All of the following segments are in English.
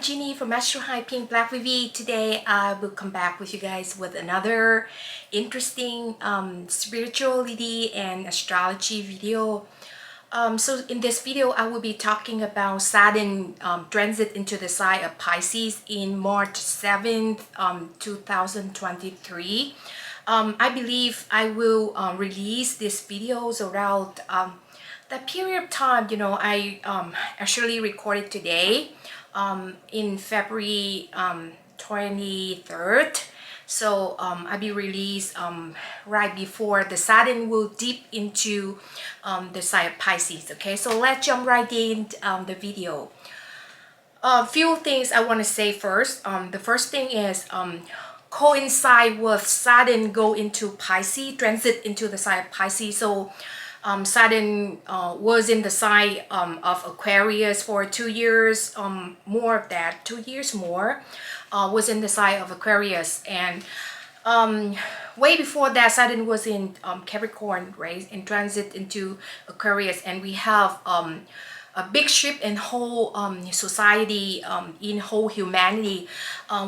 Jeannie from ASTROHYPE PINKBLACKVIVI. Today I will come back with you guys with another interesting spirituality and astrology video. So in this video I will be talking about Saturn transit into the sign of Pisces in March 7th, 2023. I believe I will release these videos around that period of time. I actually recorded today in February 23rd. So I'll be released right before the Saturn will dip into the sign of Pisces. Okay, so let's jump right in the video. A few things I want to say first. The first thing is coincide with Saturn go into Pisces, transit into the sign of Pisces. So Saturn was in the sign of Aquarius for 2 years, more of that, 2 years more, was in the sign of Aquarius. And way before that, Saturn was in Capricorn, right, in transit into Aquarius. And we have a big shift in whole society, in whole humanity,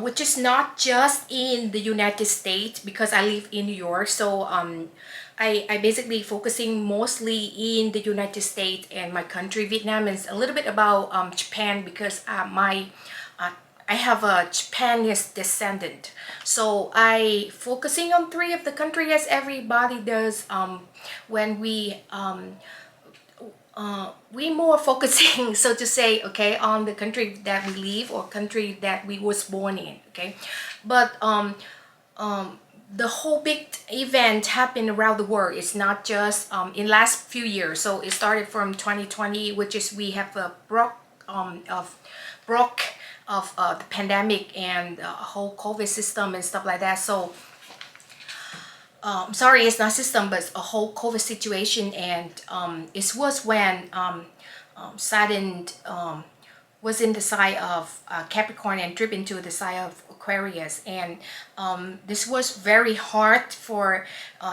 which is not just in the United States, because I live in New York. So I basically focusing mostly in the United States and my country, Vietnam, and a little bit about Japan, because I have a Japanese descendant. So I focusing on 3 of the countries, as everybody does, when we more focusing, so to say, okay, on the country that we live or country that we was born in. Okay, but the whole big event happened around the world. It's not just in last few years. So it started from 2020, which is we have a broke of the pandemic and whole COVID system and stuff like that. So sorry, it's not system, but it's a whole COVID situation. And it was when Saturn was in the sign of Capricorn and trip into the sign of Aquarius. And this was very hard for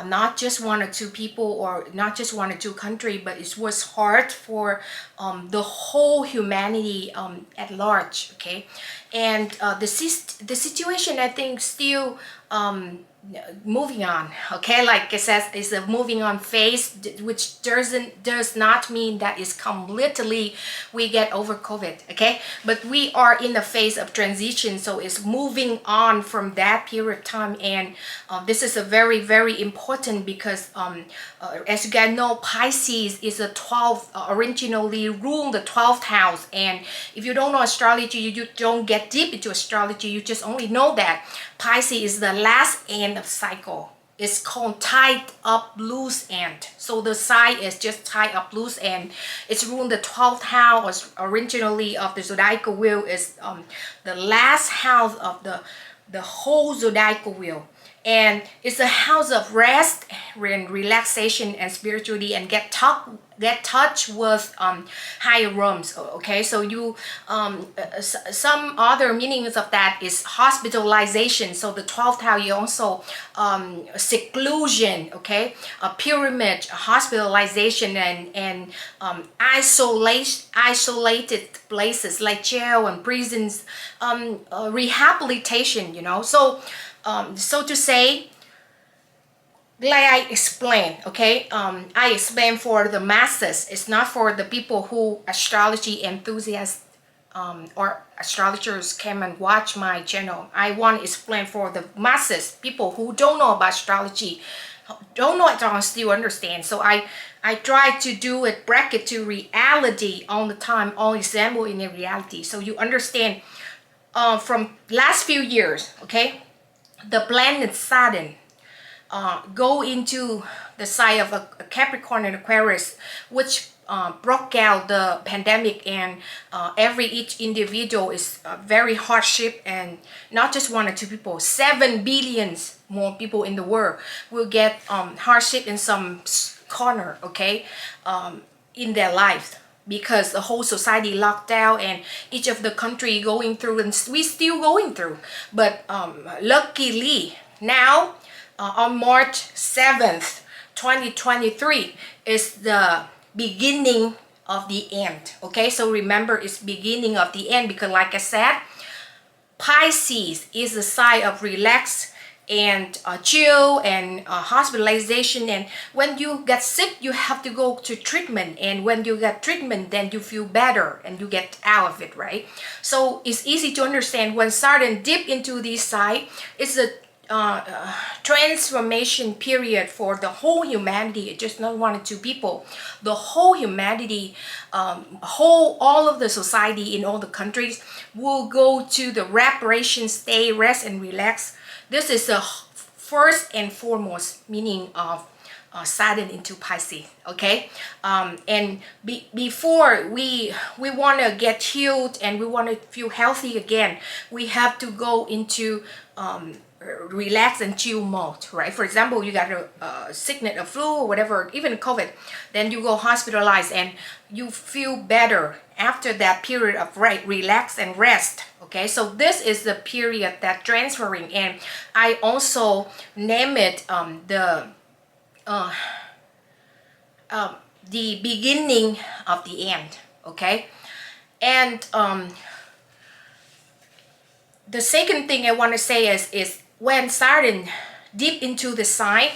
not just 1 or 2 people, or not just 1 or 2 countries, but it was hard for the whole humanity at large. Okay, and the situation, I think, still moving on. Okay, like it says, it's a moving on phase, which does not mean that it's completely we get over COVID. Okay, but we are in the phase of transition, so it's moving on from that period of time. And this is a very, very important, because as you guys know, Pisces is a 12th, originally ruled the 12th house. And if you don't know astrology, you don't get deep into astrology, you just only know that Pisces is the last end of cycle. It's called tied up loose end. So the sign is just tied up loose end. It's ruled the 12th house originally of the zodiacal wheel, is the last house of the whole zodiacal wheel. And it's a house of rest and relaxation and spirituality, and get touch with higher realms. Okay, so you some other meanings of that is hospitalization. So the 12th house, you also seclusion, okay, a pyramid, hospitalization, and isolated places like jail and prisons, rehabilitation, so to say, like I explained, okay, I explain for the masses. It's not for the people who astrology enthusiasts or astrologers came and watch my channel. I want to explain for the masses, people who don't know about astrology, don't know it, don't still understand. So I try to do it, bracket to reality all the time, all example in the reality, so you understand from last few years. Okay, the planet Saturn go into the sign of a Capricorn and Aquarius, which broke out the pandemic. And each individual is very hardship, and not just 1 or 2 people, 7 billions more people in the world will get hardship in some corner, okay, in their life, because the whole society locked down, and each of the country going through, and we still going through. But luckily now, on March 7th, 2023 is the beginning of the end. Okay, so remember, it's beginning of the end, because like I said, Pisces is the sign of relax and chill and hospitalization, and when you get sick you have to go to treatment, and when you get treatment then you feel better and you get out of it, right? So it's easy to understand when Saturn dip into this sign, it's a transformation period for the whole humanity. It's just not one or two people, the whole humanity, all of the society in all the countries will go to the reparation state, rest and relax. This is the first and foremost meaning of Saturn into Pisces, okay? And before we want to get healed and we want to feel healthy again, we have to go into relax and chill mode, right? For example, you got a sickness, a flu or whatever, even COVID, then you go hospitalized and you feel better after that period of relax and rest. Okay, so this is the period that transferring, and I also name it the beginning of the end. Okay, and the second thing I want to say is when Saturn deep into the sign,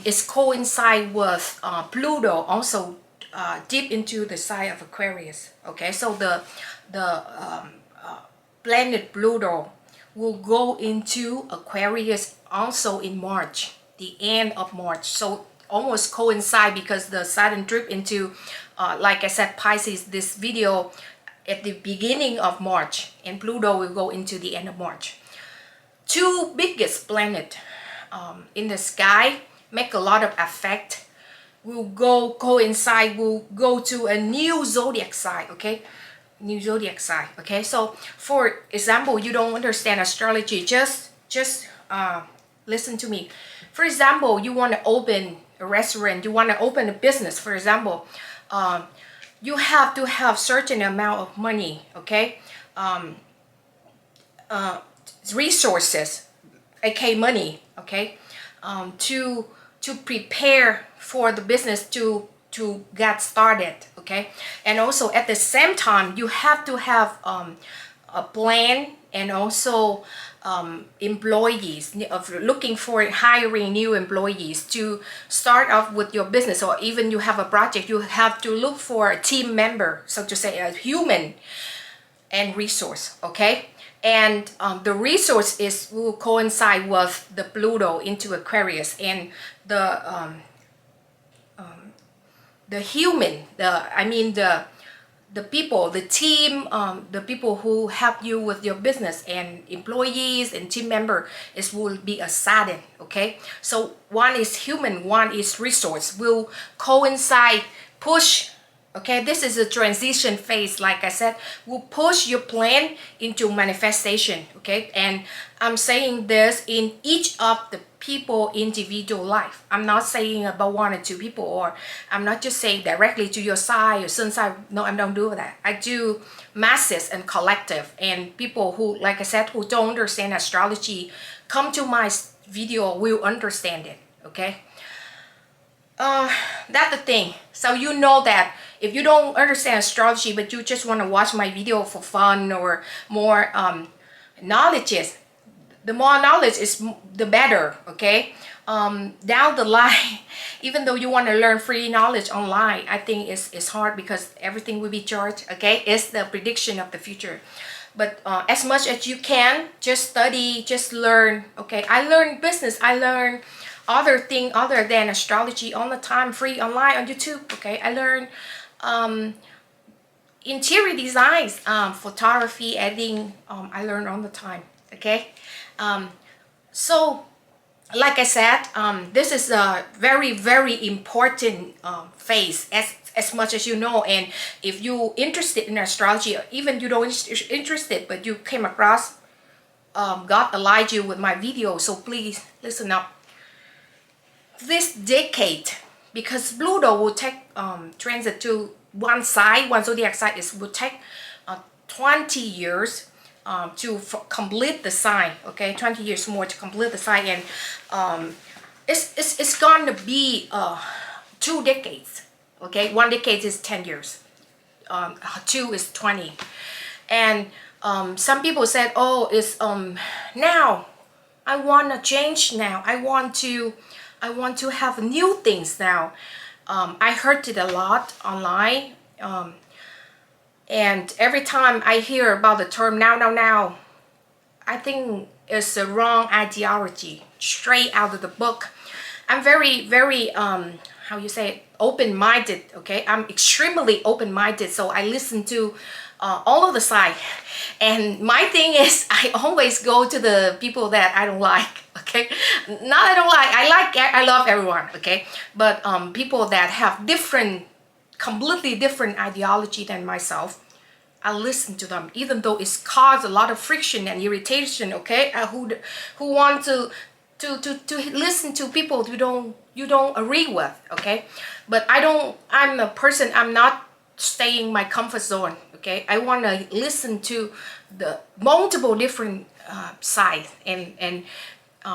it's coincide with Pluto also deep into the sign of Aquarius. Okay, so the planet Pluto will go into Aquarius also in March, the end of March. So almost coincide because the Saturn trip into like I said, Pisces, this video at the beginning of March, and Pluto will go into the end of March. Two biggest planet in the sky make a lot of effect, will go coincide, will go to a new zodiac sign. Okay, new zodiac sign. Okay, so for example, you don't understand astrology, just listen to me. For example, you want to open a restaurant, you want to open a business, for example, you have to have certain amount of money. Okay, resources, aka money. Okay, to prepare for the business to get started. Okay, and also at the same time you have to have a plan, and also employees, of looking for hiring new employees to start off with your business, or even you have a project, you have to look for a team member, so to say, a human and resource. Okay, and the resource will coincide with the Pluto into Aquarius, and the human, the people, the team, the people who help you with your business, and employees and team member, will be a Saturn. Okay, so one is human, one is resource, will coincide, push. Okay, this is a transition phase. Like I said, will push your plan into manifestation. Okay, and I'm saying this in each of the people individual life. I'm not saying about one or two people, or I'm not just saying directly to your side or sun side. No, I don't do that. I do masses and collective, and people who, like I said, who don't understand astrology, come to my video will understand it. Okay, that's the thing. So you know that if you don't understand astrology but you just want to watch my video for fun or more knowledge, the more knowledge is the better. Okay, down the line, even though you want to learn free knowledge online, I think it's hard because everything will be charged. Okay, it's the prediction of the future. But as much as you can, just study, just learn. Okay, I learn business, I learn other thing other than astrology all the time, free online on YouTube. Okay, I learn interior designs, photography, editing, I learn all the time. Okay, so like I said, this is a very important phase, as much as you know. And if you interested in astrology, or even you don't interested but you came across, God allied you with my video, so please listen up. This decade, because Pluto will take transit to one zodiac side, will take 20 years to complete the sign. Okay, 20 years more to complete the sign, and it's going to be 2 decades. Okay, 1 decade is 10 years, 2 is 20, and some people said, oh, it's now I want to change now. I want to have new things now. I heard it a lot online, and every time I hear about the term now, I think it's a wrong ideology, straight out of the book. I'm very, very, how you say it, open-minded, okay? I'm extremely open-minded, so I listen to all of the side. And my thing is, I always go to the people that I don't like, okay? Not I don't like, I love everyone, okay? But people that have completely different ideology than myself, I listen to them, even though it's caused a lot of friction and irritation, okay? Who want to listen to people you don't agree with, okay? But I'm a person, I'm not staying in my comfort zone, okay? I want to listen to the multiple different sides and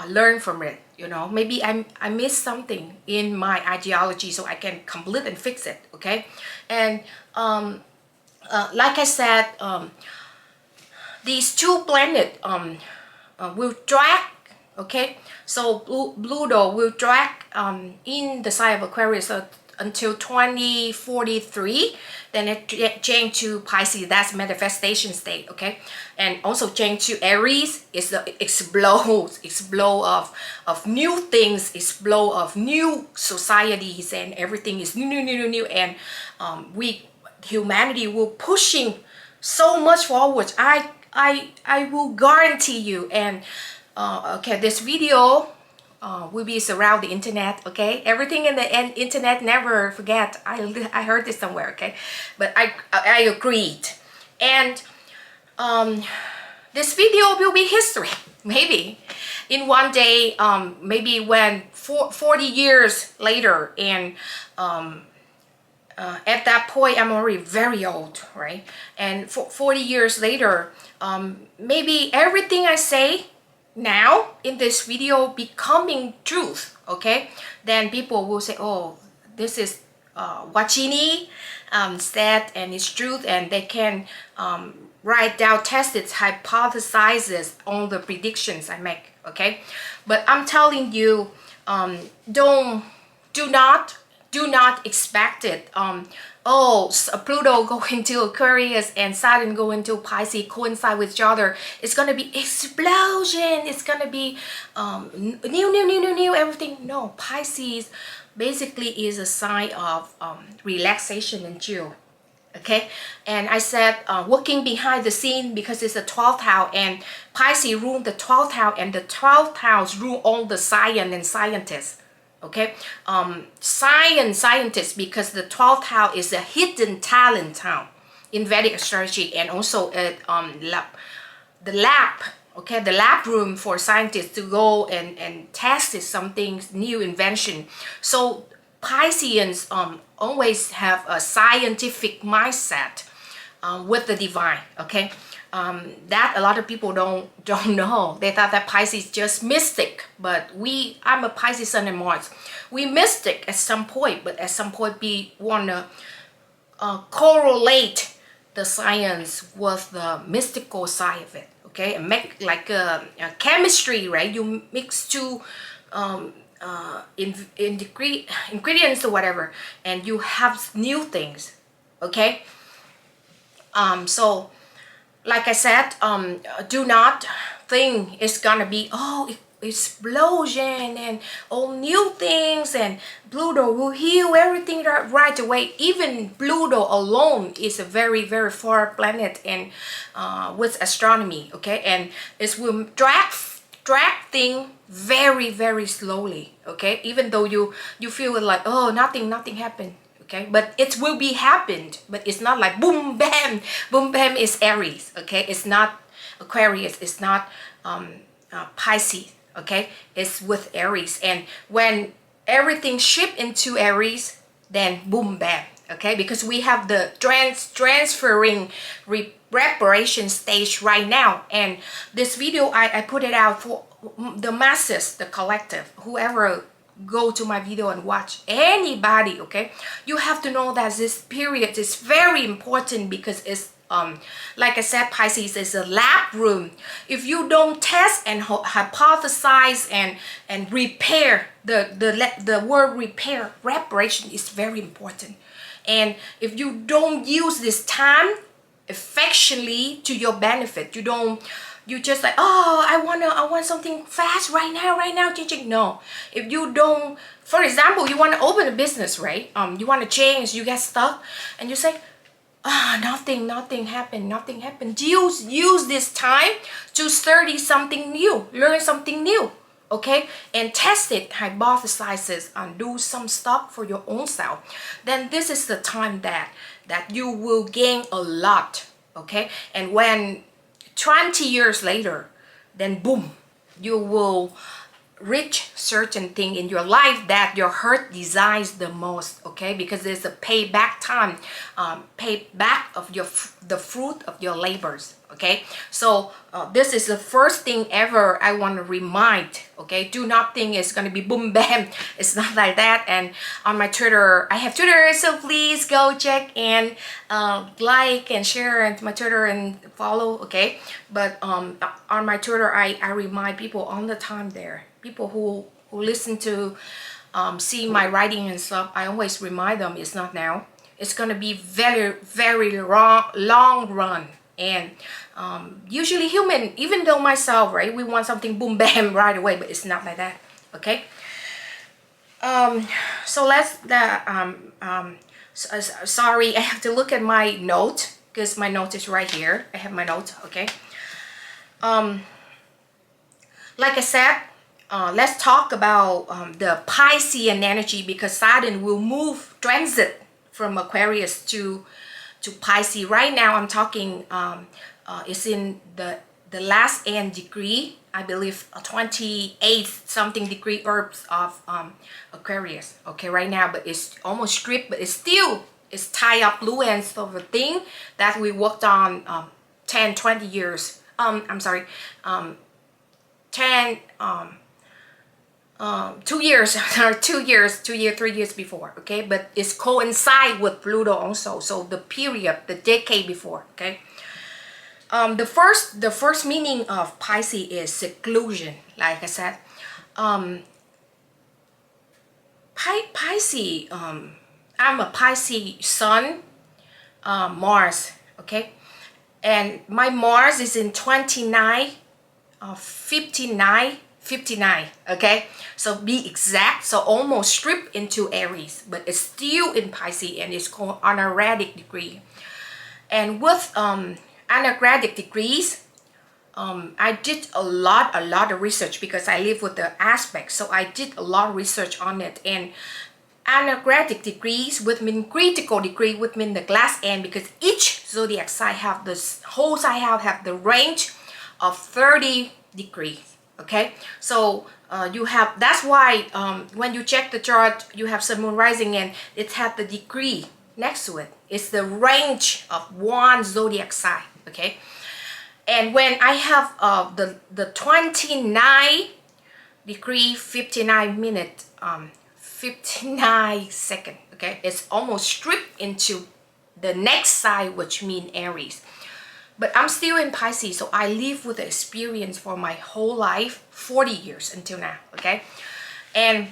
learn from it, you know? Maybe I missed something in my ideology, so I can complete and fix it, okay? And like I said, these two planets will drag, okay? So Pluto will drag in the sign of Aquarius until 2043. Then it change to Pisces, that's manifestation state, okay? And also change to Aries is the explode of new things, explode of new societies, and everything is new, and humanity will pushing so much forward. I will guarantee you. And okay, this video will be around the internet, okay? Everything in the internet, never forget. I heard this somewhere, okay? But I agreed. And this video will be history, maybe in one day, maybe when 40 years later, and at that point I'm already very old, right? And 40 years later, maybe everything I say now in this video becoming truth, okay? Then people will say, oh, this is what Chini said, and it's truth, and they can write down, test it, hypothesizes on the predictions I make, okay? But I'm telling you, do not expect it. Oh, Pluto going to Aquarius and Saturn going to Pisces coincide with each other. It's gonna be explosion. It's gonna be new, everything. No, Pisces basically is a sign of relaxation and chill. Okay, and I said working behind the scene, because it's a 12th house, and Pisces rule the 12th house, and the 12th house rule all the science and scientists. Okay, scientists, because the 12th house is a hidden talent town in Vedic astrology, and also the lab, okay, the lab room for scientists to go and test something new invention. So Pisceans always have a scientific mindset with the divine, okay? That a lot of people don't know. They thought that Pisces is just mystic, but I'm a Pisces Sun and Mars. We mystic at some point, but at some point we wanna correlate the science with the mystical side of it, okay? And make like a chemistry, right? You mix two ingredients or whatever, and you have new things, okay? So like I said, do not think it's gonna be, oh, explosion and all new things, and Pluto will heal everything right away. Even Pluto alone is a very, very far planet, and with astronomy, okay? And it will drag things very, very slowly, okay? Even though you feel like, oh, nothing happened. Okay, but it will be happened, but it's not like boom bam. Boom bam is Aries, okay? It's not Aquarius, it's not Pisces, okay? It's with Aries, and when everything shift into Aries, then boom bam, okay? Because we have the transferring reparation stage right now, and this video I put it out for the masses, the collective, whoever go to my video and watch, anybody, okay? You have to know that this period is very important, because it's Like I said, Pisces is a lab room. If you don't test and hypothesize and repair, the word repair, reparation is very important. And if you don't use this time effectively to your benefit, you just like, oh, I want something fast right now, ching. No, if you don't, for example, you want to open a business, right? You want to change, you get stuck, and you say, nothing happened. Use this time to study something new, learn something new, okay? And test it, hypothesize, and do some stuff for your own self. Then this is the time that you will gain a lot, okay? And when 20 years later, then boom, you will reach certain thing in your life that your heart desires the most, okay? Because there's a payback time, payback of the fruit of your labors, okay? So this is the first thing ever I want to remind, okay? Do not think it's gonna be boom bam. It's not like that. And on my Twitter, I have Twitter, so please go check and like and share my Twitter and follow, okay? But on my Twitter, I remind people all the time there. People who listen to see my writing and stuff, I always remind them it's not now. It's gonna be very long run. And usually human, even though myself, right, we want something boom bam right away, but it's not like that, okay? So let's sorry, I have to look at my note because my note is right here. I have my note, okay? Like I said, let's talk about the Piscean energy, because Saturn will move transit from Aquarius to Pisces. Right now I'm talking it's in the last end degree, I believe 28th something degree Earth of Aquarius, okay, right now. But it's almost stripped, but it's tie up blue ends of a thing that we worked on 10-20 years, I'm sorry, 2 years or 3 years before, okay? But it's coincide with Pluto also, so the period, the decade before, okay? The first meaning of Pisces is seclusion. Like I said, Pisces, I'm a Pisces sun, Mars, okay? And my Mars is in 29, 59, okay? So be exact, so almost stripped into Aries, but it's still in Pisces, and it's called anaretic degree. And with anaretic degrees, I did a lot of research because I live with the aspect, so I did a lot of research on it. And anaretic degrees would mean critical degree, would mean the glass end, because each zodiac sign have this whole sign have the range of 30 degrees, okay? So you have, that's why when you check the chart, you have sun, moon, rising, and it has the degree next to it. It's the range of one zodiac sign, okay? And when I have the 29 degree 59 minute 59 second, okay, it's almost stripped into the next side, which means Aries. But I'm still in Pisces, so I live with the experience for my whole life, 40 years until now, okay? And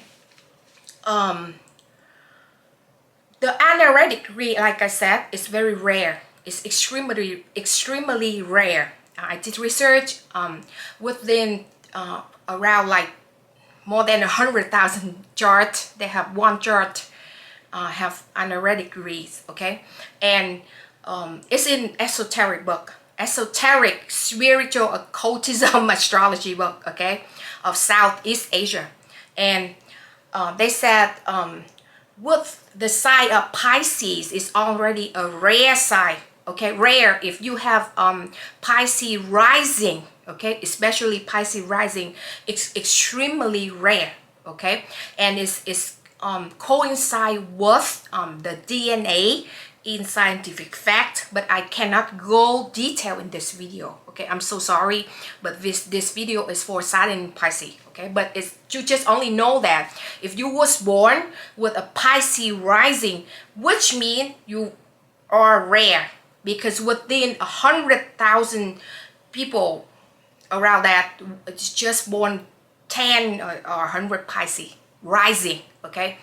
the anaretic degree, like I said, is very rare. It's extremely rare. I did research within around like more than 100,000 charts. They have one chart have anaretic degrees, okay? And it's in esoteric book, esoteric spiritual occultism astrology book, okay, of Southeast Asia. And they said with the sign of Pisces is already a rare sign, okay? Rare if you have Pisces rising, okay? Especially Pisces rising, it's extremely rare, okay? And it's coincide with the DNA in scientific fact, but I cannot go detail in this video, okay? I'm so sorry, but this video is for Saturn Pisces, okay? But it's, you just only know that if you was born with a Pisces rising, which means you are rare, because within 100,000 people around that, it's just born 10 or 100 Pisces rising. Okay,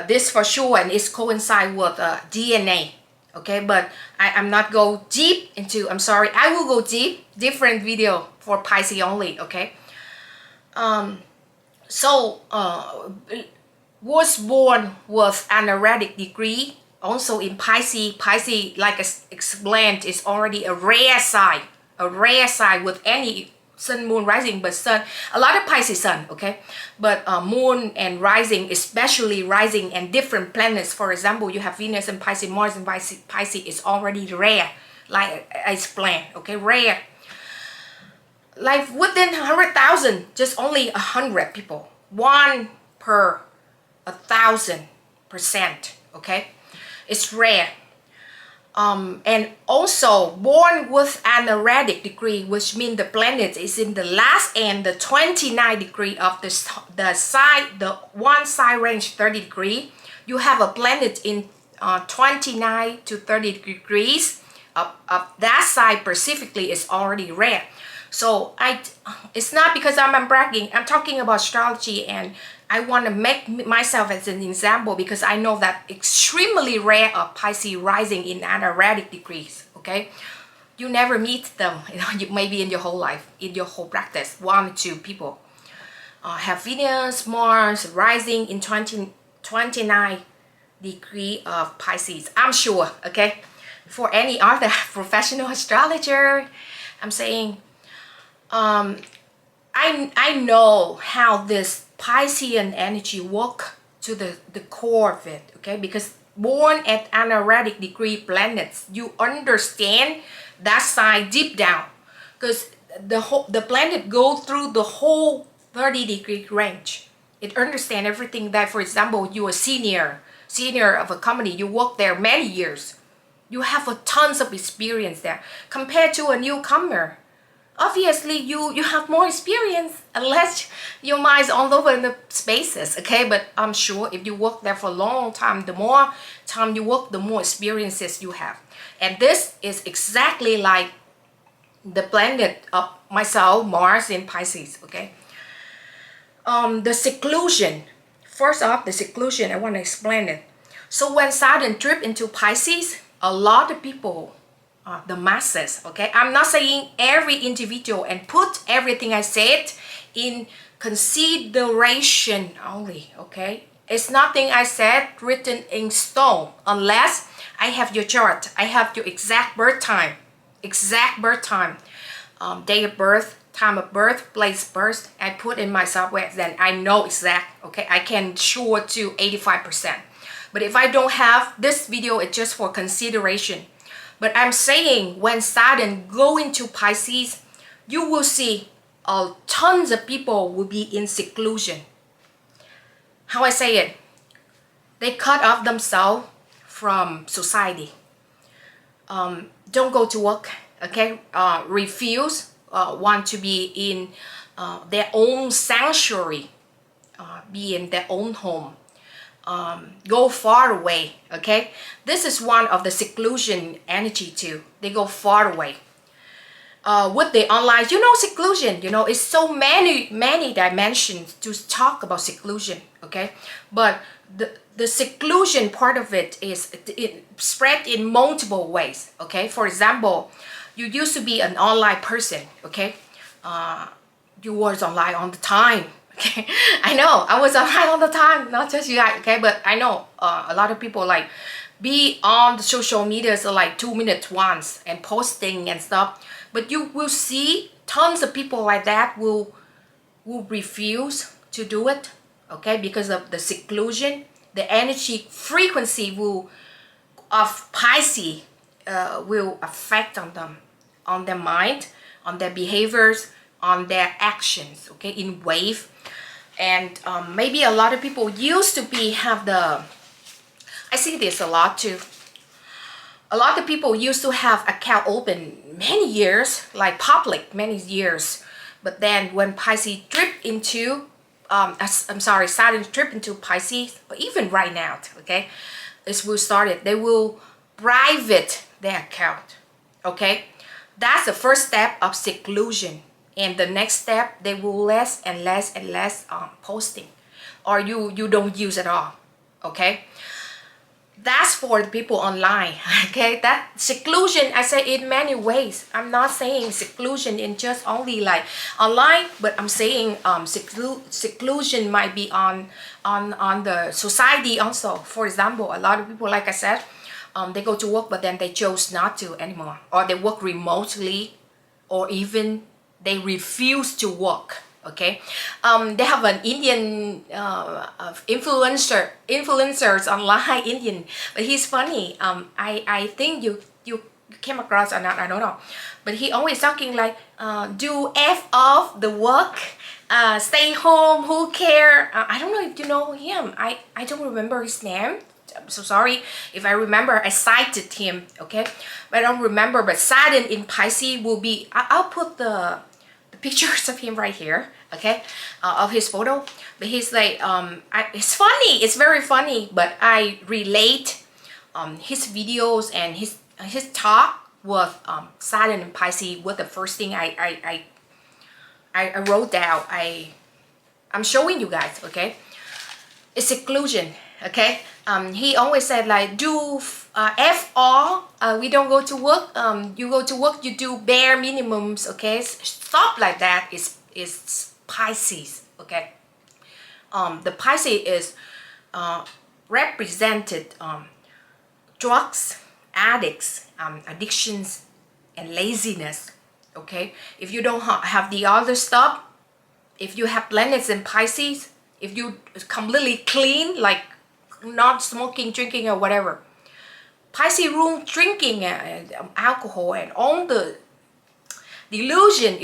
this for sure, and it's coincide with DNA. Okay, but I'm not go deep into, I'm sorry, I will go deep, different video for Pisces only. Okay, so was born with an erratic degree also in Pisces. Pisces, like I explained, is already a rare sign with any sun, moon, rising, but sun, a lot of Pisces sun. Okay, but moon and rising, especially rising and different planets, for example, you have Venus and Pisces, Mars and Pisces is already rare, like I explained. Okay, rare, like within 100,000, just only 100 people, 1 per 1,000%. Okay, it's rare. And also born with an erratic degree, which means the planet is in the last and the 29 degree of the side, the one side range 30 degree. You have a planet in 29 to 30 degrees of that side specifically is already rare. So it's not because I'm bragging. I'm talking about astrology, and I want to make myself as an example because I know that extremely rare of Pisces rising in an erratic degrees. Okay, you never meet them, maybe in your whole life, in your whole practice, 1 or 2 people have Venus, Mars rising in 29 degree of Pisces. I'm sure. Okay, for any other professional astrologer, I'm saying I know how this Piscean energy work to the core of it. Okay, because born at an erratic degree planets, you understand that side deep down, because the planet go through the whole 30-degree range. It understand everything. That, for example, you are senior of a company, you work there many years, you have a tons of experience there compared to a newcomer. Obviously, you have more experience, unless your mind's all over in the spaces. Okay, but I'm sure if you work there for a long time, the more time you work, the more experiences you have. And this is exactly like the planet of myself, Mars in Pisces. Okay, the seclusion. First off, the seclusion, I want to explain it. So when Saturn trip into Pisces, a lot of people, the masses, okay, I'm not saying every individual, and put everything I said in consideration only. Okay, it's nothing I said written in stone, unless I have your chart, I have your exact birth time, day of birth, time of birth, place of birth. I put in my software, then I know exact. Okay, I can sure to 85%. But if I don't have this video, it's just for consideration. But I'm saying when Saturn go into Pisces, you will see tons of people will be in seclusion. How I say it? They cut off themselves from society. Don't go to work. Okay, refuse, want to be in their own sanctuary, be in their own home. Go far away. Okay, this is one of the seclusion energy too. They go far away. With the online, seclusion, it's so many dimensions to talk about seclusion. Okay, but the seclusion part of it is it spread in multiple ways. Okay, for example, you used to be an online person. Okay, you was online all the time. Okay, I know I was online all the time, not just you guys. Okay, but I know a lot of people like be on the social media so like 2 minutes once and posting and stuff. But you will see tons of people like that will refuse to do it. Okay, because of the seclusion, the energy frequency of Pisces will affect on them, on their mind, on their behaviors, on their actions. Okay, in wave. And maybe a lot of people used to have the, I see this a lot too. A lot of people used to have account open many years, like public many years. But then when Pisces trip into, Saturn trip into Pisces, but even right now, okay, it will start it. They will private their account. Okay, that's the first step of seclusion, and the next step, they will less and less and less posting, or you don't use at all. Okay, that's for the people online. Okay, that seclusion, I say in many ways. I'm not saying seclusion in just only like online, but I'm saying seclusion might be on the society also. For example, a lot of people, like I said, they go to work, but then they chose not to anymore, or they work remotely, or even they refuse to work. Okay, they have an Indian influencers online, Indian, but he's funny. I think you came across or not, I don't know, but he always talking like, do F off the work, stay home, who care. I don't know if you know him. I don't remember his name. I'm so sorry if I remember. I cited him, okay, but I don't remember. But Saturn in Pisces will be, I'll put the pictures of him right here, okay, of his photo. But he's like, it's funny, it's very funny, but I relate his videos and his talk with Saturn and Pisces with the first thing I wrote down. I'm showing you guys, okay. It's seclusion, okay. He always said like, do F all, we don't go to work, you go to work, you do bare minimums, okay. Stop like that is Pisces, okay. The Pisces is represented drugs, addicts, addictions, and laziness, okay. If you don't have the other stuff, if you have planets in Pisces, if you completely clean, like not smoking, drinking, or whatever, Pisces rule drinking and alcohol and all the illusions,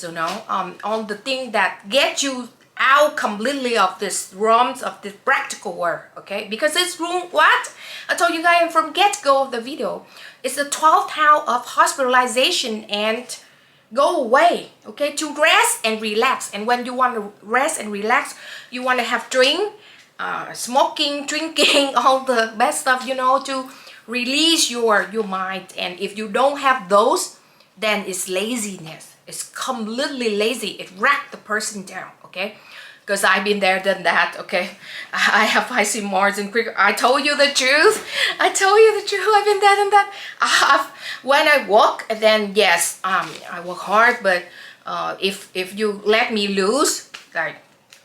you know, all the thing that get you out completely of this realms of this practical world, okay. Because this room, what I told you guys from get-go of the video, it's the 12th house of hospitalization and go away, okay, to rest and relax. And when you want to rest and relax, you want to have drink, smoking, drinking, all the bad stuff, you know, to release your mind. And if you don't have those, then it's laziness. It's completely lazy. It wrecked the person down, okay. Because I've been there, done that, okay. I have Pisces Mars and Quick. I told you the truth. I told you the truth. I've been that and that. When I work, then yes, I work hard. But if you let me loose, like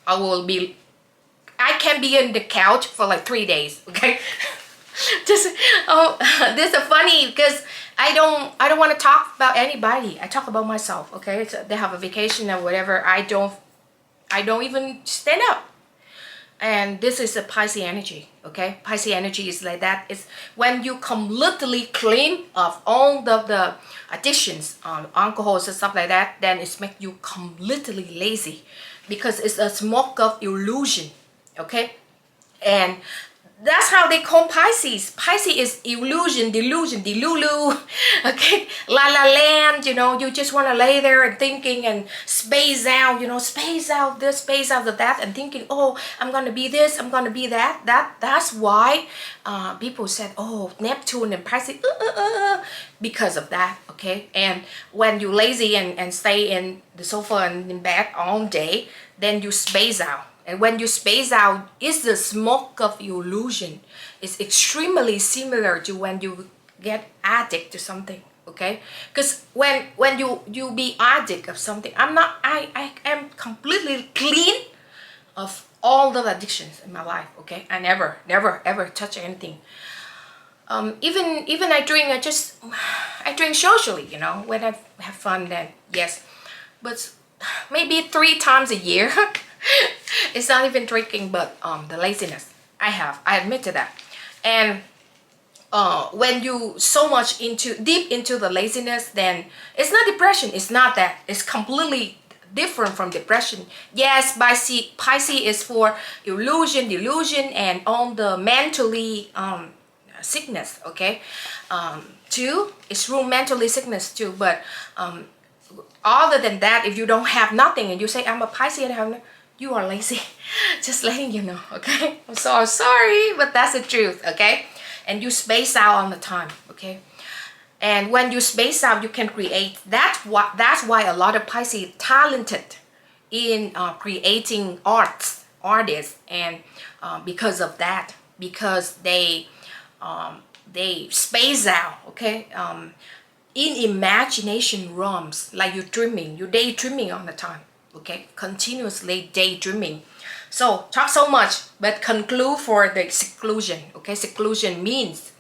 I can be on the couch for like 3 days, okay. Just this is funny because I don't want to talk about anybody. I talk about myself, okay. So they have a vacation or whatever. I don't even stand up. And this is a Pisces energy, okay. Pisces energy is like that. It's when you completely clean of all the addictions, alcohols and stuff like that, then it's make you completely lazy, because it's a smoke of illusion, okay. And that's how they call Pisces. Pisces is illusion, delusion, delulu, okay, la la land, you know. You just want to lay there and thinking and space out, you know, space out this, space out of that, and thinking, oh, I'm gonna be this, I'm gonna be that. That's why people said, oh, Neptune and Pisces, because of that, okay. And when you lazy and stay in the sofa and in bed all day, then you space out. And when you space out, it's the smoke of illusion. It's extremely similar to when you get addict to something, okay? Because when you be addict of something, I am completely clean of all the addictions in my life, okay? I never ever touch anything. Even I drink socially, you know, when I have fun, then yes, but maybe 3 times a year. It's not even drinking, but the laziness I admit to that. And when you so much deep into the laziness, then it's not depression. It's not that. It's completely different from depression. Yes, Pisces is for illusion, delusion, and all the mentally sickness, okay. Too, it's real mentally sickness too. But other than that, if you don't have nothing and you say I'm a Pisces and have, you are lazy. Just letting you know, okay. I'm so sorry, but that's the truth, okay. and you space out on the time, okay? And when you space out, you can create. That's why a lot of Pisces talented in creating artists, and because of that, because they space out, okay, in imagination realms, like you're daydreaming on the time, okay, continuously daydreaming. So talk so much, but conclude for the seclusion, okay? Seclusion means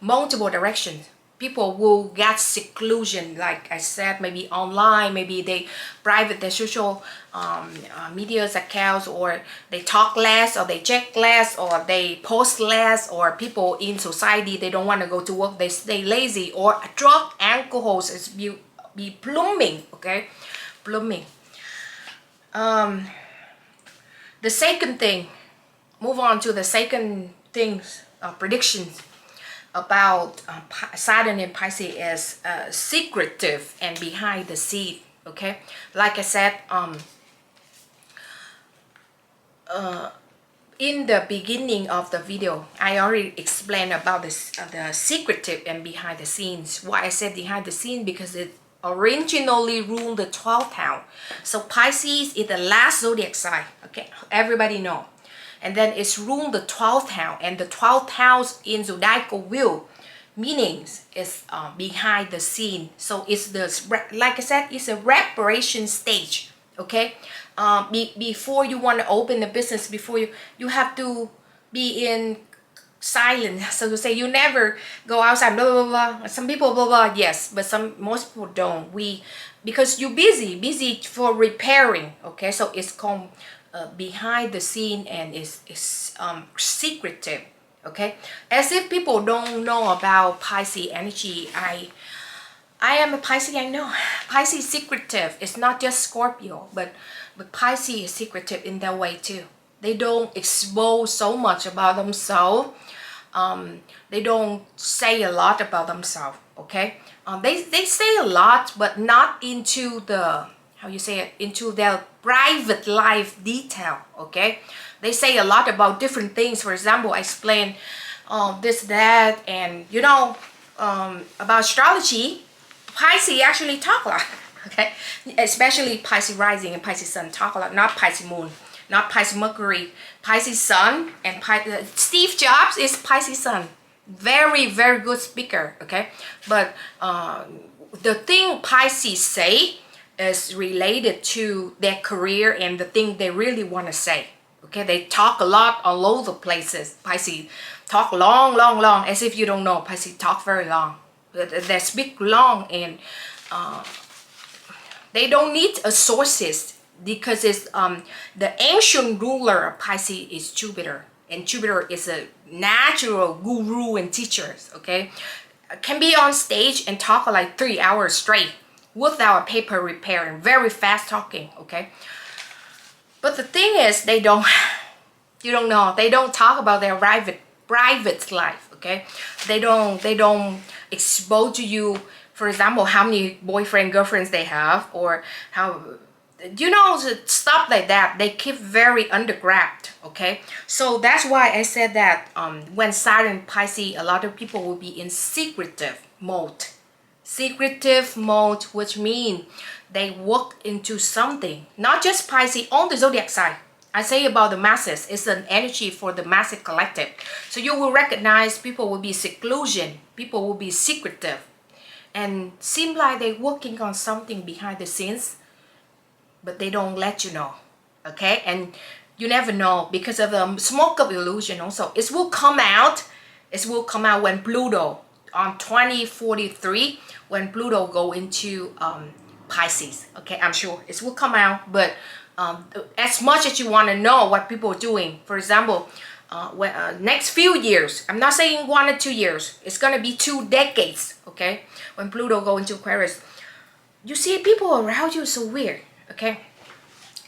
multiple directions. People will get seclusion, like I said, maybe online, maybe they private their social media accounts, or they talk less, or they check less, or they post less, or people in society, they don't want to go to work, they stay lazy, or drug, alcohols is be blooming, okay, blooming. The second thing, move on to the second things, predictions about Saturn in Pisces is secretive and behind the scene, okay? Like I said, in the beginning of the video, I already explained about this, the secretive and behind the scenes. Why I said behind the scene, because it originally ruled the 12th house. So Pisces is the last zodiac sign, okay? Everybody know. And then it's ruled the 12th house, and the 12th house in zodiacal wheel meanings is behind the scene. So it's the, like I said, it's a reparation stage, okay? Before you want to open a business, before you have to be in silent, so to say. You never go outside, blah blah blah. Some people blah blah, yes, but most people don't. Because you're busy for repairing, okay? So it's called behind the scene, and it's secretive, okay? As if people don't know about Pisces energy. I am a Pisces, I know. Pisces secretive. It's not just Scorpio, but Pisces is secretive in that way too. They don't expose so much about themselves. They don't say a lot about themselves, okay? They say a lot, but not into the, how you say it, into their private life detail, okay? They say a lot about different things. For example, I explain this, that, and you know, about astrology. Pisces actually talk a lot, okay? Especially Pisces rising and Pisces sun talk a lot, not Pisces moon, not Pisces Mercury, Pisces sun, and Steve Jobs is Pisces sun. Very, very good speaker, okay? But the thing Pisces say is related to their career and the thing they really want to say, okay? They talk a lot all over places. Pisces talk long, as if you don't know. Pisces talk very long. They speak long, and they don't need a sources, because it's the ancient ruler of Pisces is Jupiter, and Jupiter is a natural guru and teacher, okay? Can be on stage and talk like 3 hours straight without a paper repair, and very fast talking, okay? But the thing is, they don't, you don't know, they don't talk about their private life, okay? They don't expose to you, for example, how many boyfriend, girlfriends they have, or how, you know, stuff like that. They keep very underground, okay? So that's why I said that when Saturn Pisces, a lot of people will be in secretive mode. Secretive mode, which means they walk into something. Not just Pisces, on the zodiac side. I say about the masses, it's an energy for the massive collective. So you will recognize people will be seclusion, people will be secretive, and seem like they're working on something behind the scenes, but they don't let you know, okay? And you never know, because of the smoke of illusion also. It will come out when Pluto, on 2043, when Pluto go into Pisces, okay? I'm sure it will come out, but as much as you want to know what people are doing, for example, next few years, I'm not saying 1 or 2 years, it's gonna be 2 decades, okay? When Pluto go into Aquarius, you see people around you so weird, okay?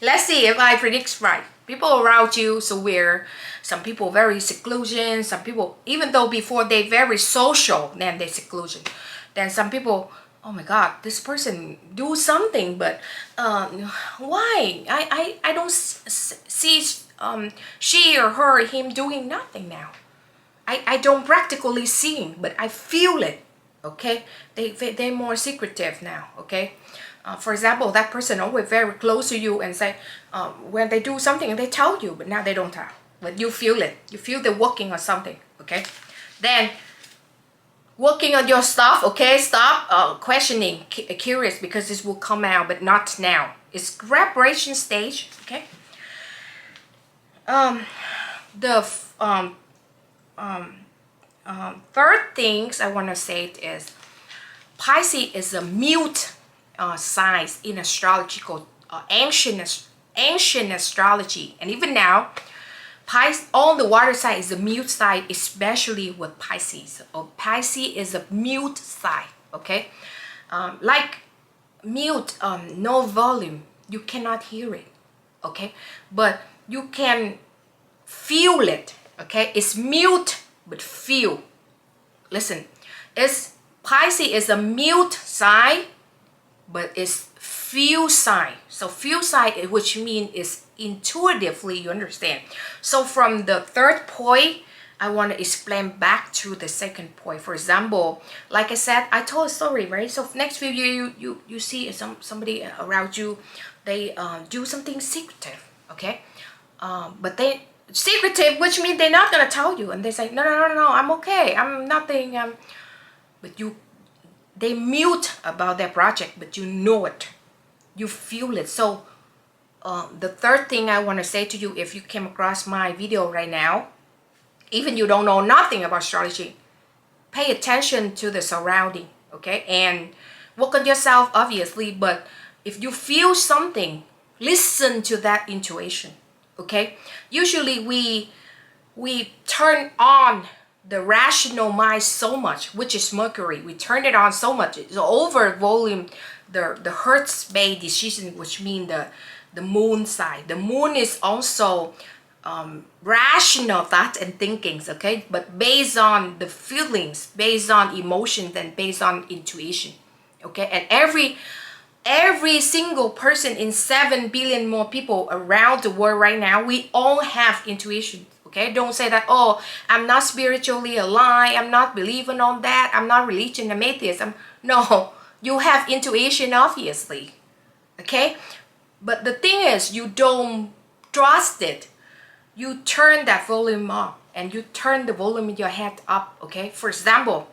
Let's see if I predict right. People around you so weird. Some people very seclusion. Some people, even though before they very social, then they seclusion. Then some people, oh my God, this person do something, but why? I don't see she or her, him doing nothing now. I don't practically see, but I feel it. Okay, they're more secretive now. Okay, for example, that person always very close to you and say when they do something they tell you, but now they don't tell, but you feel it. You feel they're working on something. Okay, then working on your stuff. Okay, stop questioning, curious, because this will come out, but not now. It's preparation stage. Okay. The third things I want to say is Pisces is a mute sign in astrological ancient astrology, and even now Pisces, all the water sign is a mute sign, especially with Pisces. Pisces is a mute sign. Okay, like mute, no volume, you cannot hear it. Okay, but you can feel it. Okay, it's mute but feel. Listen, it's Pisces is a mute sign, but it's feel sign. So feel sign, which means is intuitively, you understand. So from the third point, I want to explain back to the second point. For example, like I said, I told a story, right? So next few years, you see somebody around you, they do something secretive. Okay, but they secretive, which means they're not gonna tell you, and they say no, I'm okay, I'm nothing, but they mute about their project, but you know it, you feel it. So the third thing I want to say to you, if you came across my video right now, even you don't know nothing about astrology, pay attention to the surrounding. Okay, and work on yourself, obviously, but if you feel something, listen to that intuition. Okay, usually we turn on the rational mind so much, which is Mercury. We turn it on so much, it's over volume the hertz based decision, which means the moon side. The moon is also rational thoughts and thinkings. Okay, but based on the feelings, based on emotions, and based on intuition. Okay, and every single person in 7 billion more people around the world right now, we all have intuition. Okay, don't say that, oh, I'm not spiritually aligned, I'm not believing on that, I'm not religion, I'm atheist. No, you have intuition, obviously. Okay, but the thing is, you don't trust it. You turn that volume up, and you turn the volume in your head up. Okay, for example,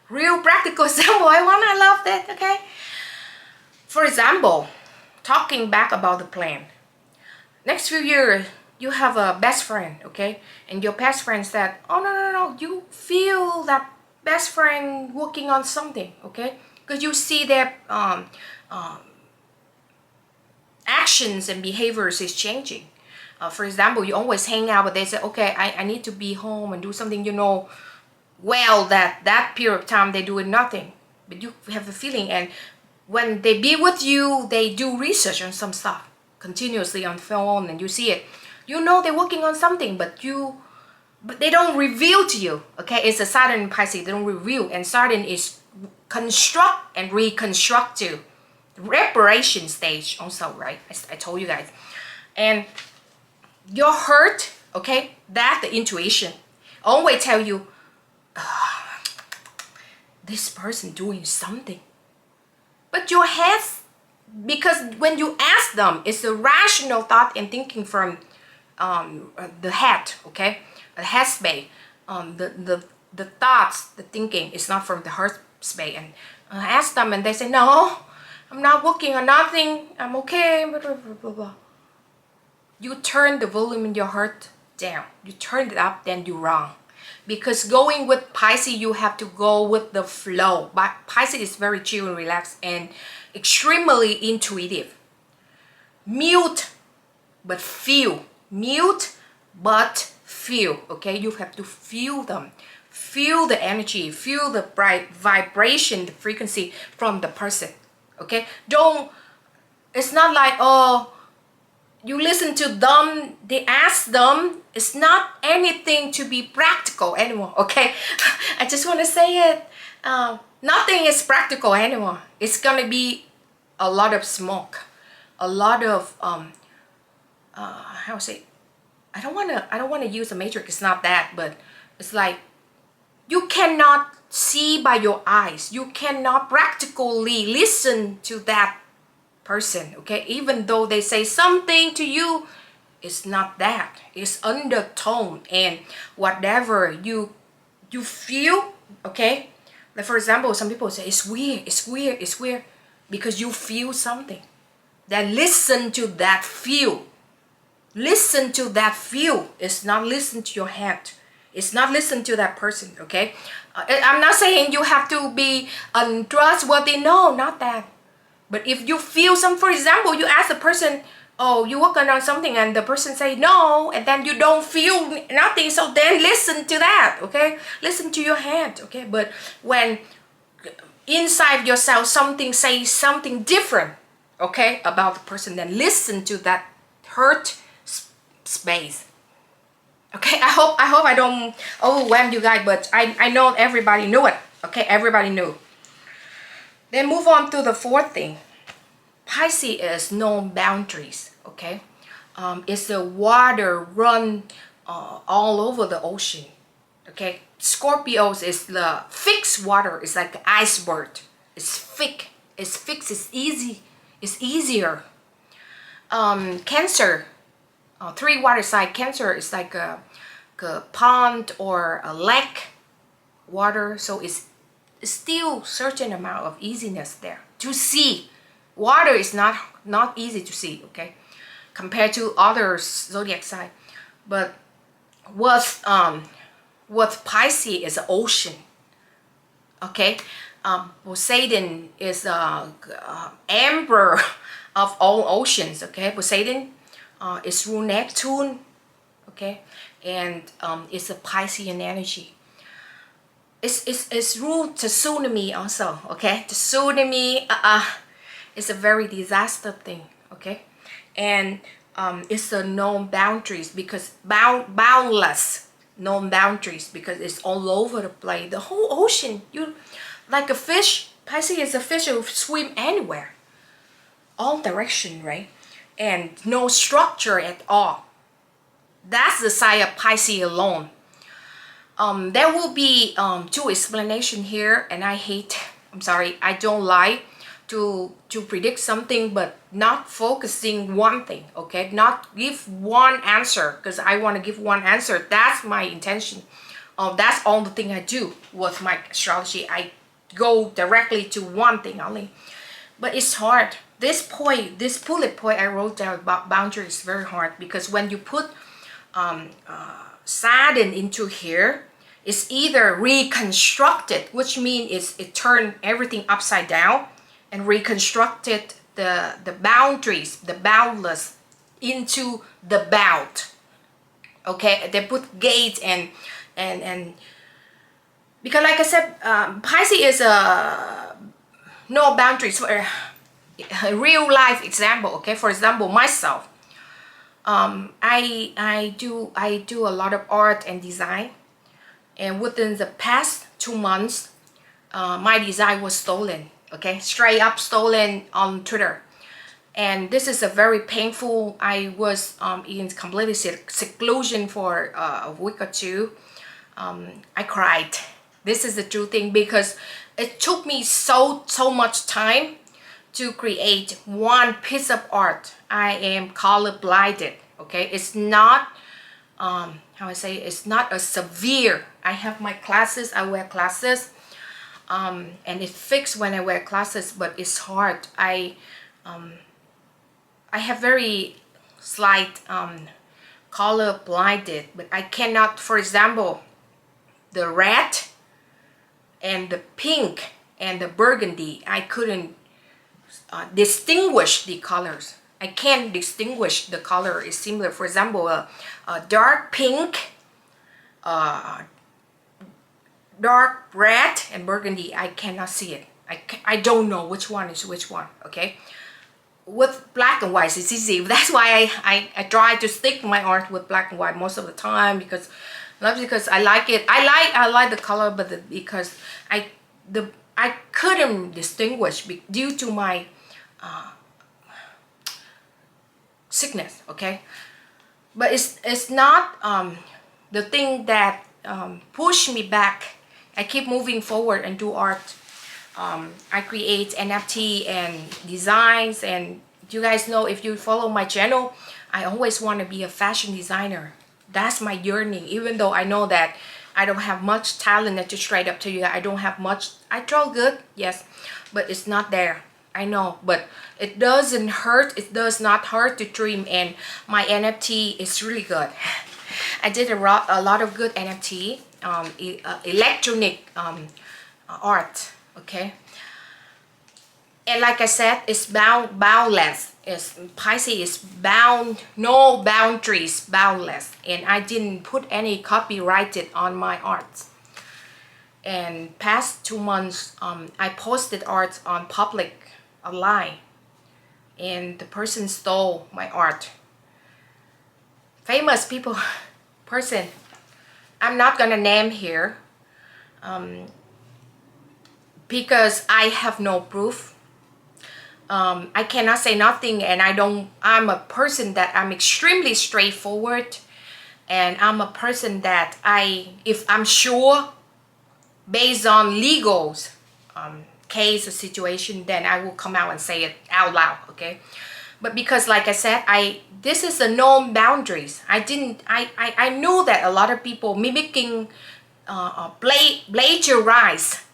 real practical example, I love that. Okay, for example, talking back about the plan. Next few years, you have a best friend, okay? And your best friend said, oh, no. You feel that best friend working on something, okay? Because you see their actions and behaviors is changing. For example, you always hang out, but they say, okay, I need to be home and do something, you know, well, that period of time, they doing nothing. But you have a feeling, and when they be with you, they do research on some stuff continuously on phone, and you see it. You know they're working on something, but they don't reveal to you. Okay, it's a Saturn in Pisces. They don't reveal, and Saturn is construct and reconstruct to reparation stage also, right? I told you guys, and your heart, okay, that the intuition always tell you, this person doing something. But your head, because when you ask them, it's a rational thought and thinking from the head, okay, the head space, the thoughts, the thinking is not from the heart space. And I ask them, and they say, no, I'm not working on nothing, I'm okay, blah, blah, blah, blah. You turn the volume in your heart down, you turn it up, then you're wrong. Because going with Pisces, you have to go with the flow. But Pisces is very chill and relaxed and extremely intuitive. Mute but feel. Mute but feel. Okay, you have to feel them. Feel the energy, feel the bright vibration, the frequency from the person. Okay, don't, it's not like, oh, you listen to them, they ask them, it's not anything to be practical anymore. Okay, I just want to say it, nothing is practical anymore. It's gonna be a lot of smoke, a lot of how to say, I don't want to use a matrix, it's not that, but it's like you cannot see by your eyes. You cannot practically listen to that person, okay? Even though they say something to you, it's not that. It's undertone, and whatever you feel, okay? Like for example, some people say it's weird, it's weird, it's weird, because you feel something. Then listen to that feel. Listen to that feel. It's not listen to your head. It's not listen to that person, okay? I'm not saying you have to be untrustworthy. No, not that. But if you feel some, for example, you ask the person, oh, you working on something, and the person say no, and then you don't feel nothing, so then listen to that, okay? Listen to your head, okay? But when inside yourself something says something different, okay, about the person, then listen to that hurt space. Okay, I hope I don't overwhelm you guys, but I know everybody knew it. Okay, everybody knew. Then move on to the fourth thing. Pisces is no boundaries. Okay, it's the water run all over the ocean. Okay, Scorpios is the fixed water. It's like an iceberg. It's thick. It's fixed. It's easy. It's easier. Cancer. Three water side. Cancer is like a pond or a lake water, so it's still certain amount of easiness there to see. Water is not easy to see, okay, compared to other zodiac sign. But what Pisces is an ocean, okay. Poseidon is emperor of all oceans, okay. Poseidon is rule Neptune, okay, and it's a Piscean energy. It's ruled tsunami also, okay. Tsunami is a very disaster thing, okay, and it's a known boundaries because boundless known boundaries because it's all over the place. The whole ocean, you like a fish. Pisces is a fish who swim anywhere, all direction, right? And no structure at all. That's the sign of Pisces alone. There will be two explanations here, and I don't like to predict something but not focusing one thing, okay? Not give one answer because I want to give one answer. That's my intention. That's all the thing I do with my astrology. I go directly to one thing only. But it's hard. This bullet point I wrote down about boundaries is very hard because when you put Saturn into here, it's either reconstructed, which means it turned everything upside down and reconstructed the boundaries, the boundless into the bound. Okay, they put gates and because like I said, Pisces is no boundaries for a real life example. Okay, for example, myself, I do a lot of art and design, and within the past 2 months, my design was stolen. Okay, straight up stolen on Twitter, and this is a very painful. I was in completely seclusion for a week or two. I cried. This is the true thing because it took me so much time to create one piece of art. I am color blinded. Okay, it's not how I say, it's not a severe. I have my classes. I wear glasses, and it fixed when I wear glasses, but it's hard. I have very slight color blinded, but I cannot, for example, the red and the pink and the burgundy, I couldn't distinguish the colors. I can't distinguish the color is similar. For example, a dark pink, dark red and burgundy, I cannot see it. I don't know which one is which one, okay? With black and white, it's easy. That's why I try to stick my art with black and white most of the time, because not because I like it. I like the color, but because I couldn't distinguish due to my sickness, okay? But it's not the thing that pushed me back I keep moving forward and do art. I create NFT and designs, and you guys know, if you follow my channel, I always want to be a fashion designer. That's my yearning, even though I know that I don't have much talent. To straight up to you, I don't have much. I draw good, yes, but it's not there. I know, but it doesn't hurt. It does not hurt to dream, and my NFT is really good. I did a lot of good NFT, electronic art, okay? And like I said, it's boundless. It's Pisces is bound, no boundaries, boundless. And I didn't put any copyrighted on my art. And past 2 months, I posted art on public, online, and the person stole my art. Famous people, person, I'm not gonna name here, because I have no proof. I cannot say nothing, and I'm a person that I'm extremely straightforward, and I'm a person that if I'm sure based on legals case or situation, then I will come out and say it out loud, okay? But because, like I said, this is a known boundaries. I knew that a lot of people mimicking, plagiarize,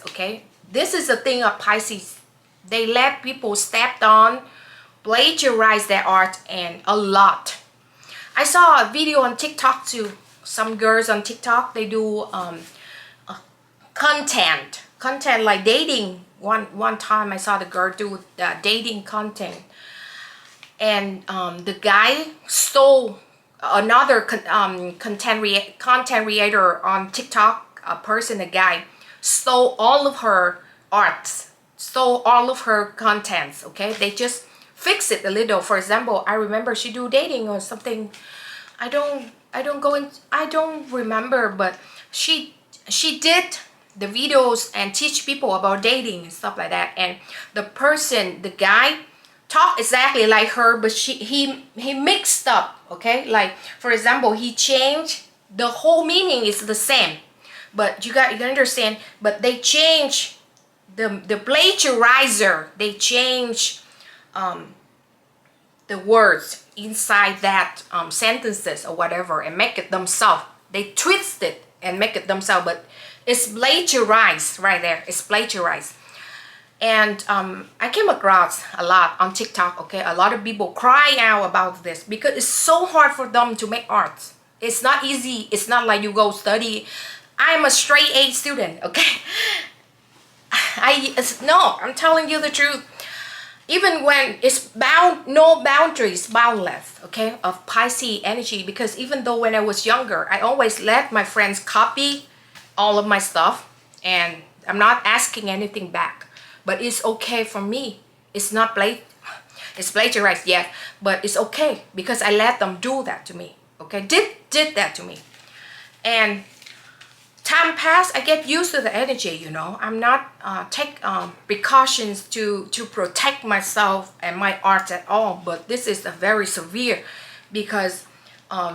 okay? This is the thing of Pisces. They let people step on, plagiarize their art, and a lot. I saw a video on TikTok too. Some girls on TikTok, they do content like dating. One time I saw the girl do dating content, and the guy stole another content creator on TikTok, a guy stole all of her arts, stole all of her contents, okay? They just fix it a little. For example, I remember she do dating or something. I don't remember, but she did the videos and teach people about dating and stuff like that. And the guy talk exactly like her, but he mixed up, okay? Like, for example, he changed the whole meaning is the same, but you can understand, but they change the plagiarizer, they change the words inside that sentences or whatever, and make it themselves. They twist it and make it themselves, but it's plagiarized right there. It's plagiarized. And I came across a lot on TikTok, okay? A lot of people cry out about this because it's so hard for them to make art. It's not easy. It's not like you go study. I'm a straight A student, okay? No, I'm telling you the truth. Even when it's no boundaries, boundless, okay, of Pisces energy. Because even though when I was younger, I always let my friends copy all of my stuff, and I'm not asking anything back. But it's okay for me. It's not it's plagiarized yet, but it's okay because I let them do that to me. Okay, did that to me, and time passed. I get used to the energy. You know, I'm not take precautions to protect myself and my art at all. But this is a very severe, because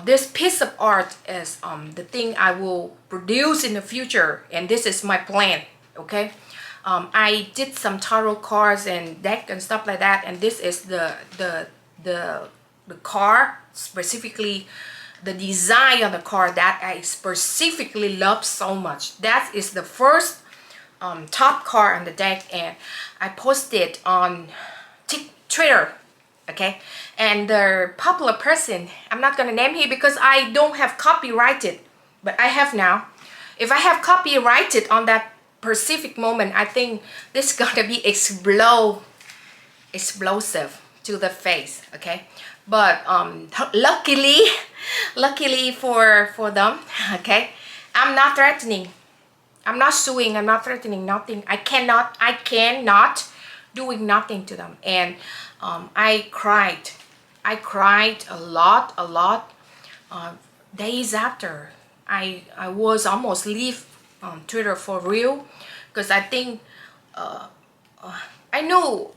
this piece of art is the thing I will produce in the future, and this is my plan. Okay. I did some tarot cards and deck and stuff like that, and this is the card, specifically the design of the card that I specifically love so much. That is the first top card on the deck, and I posted on Twitter, okay? And the popular person, I'm not gonna name here because I don't have copyrighted, but I have now. If I have copyrighted on that specific moment, I think this is gonna be explosive to the face, okay? But luckily for them, okay, I'm not threatening, I'm not suing, I'm not threatening, nothing. I cannot doing nothing to them. And I cried a lot days after. I was almost leave Twitter for real, because I think I know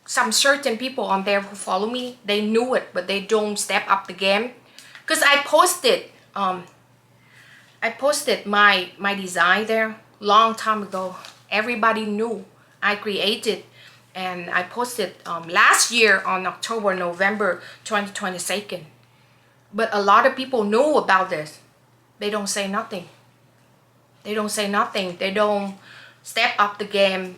some certain people on there who follow me, they knew it, but they don't step up the game. Because I posted I posted my design there long time ago. Everybody knew I created, and I posted last year on November 2022. But a lot of people knew about this. They don't say nothing. They don't say nothing. They don't step up the game.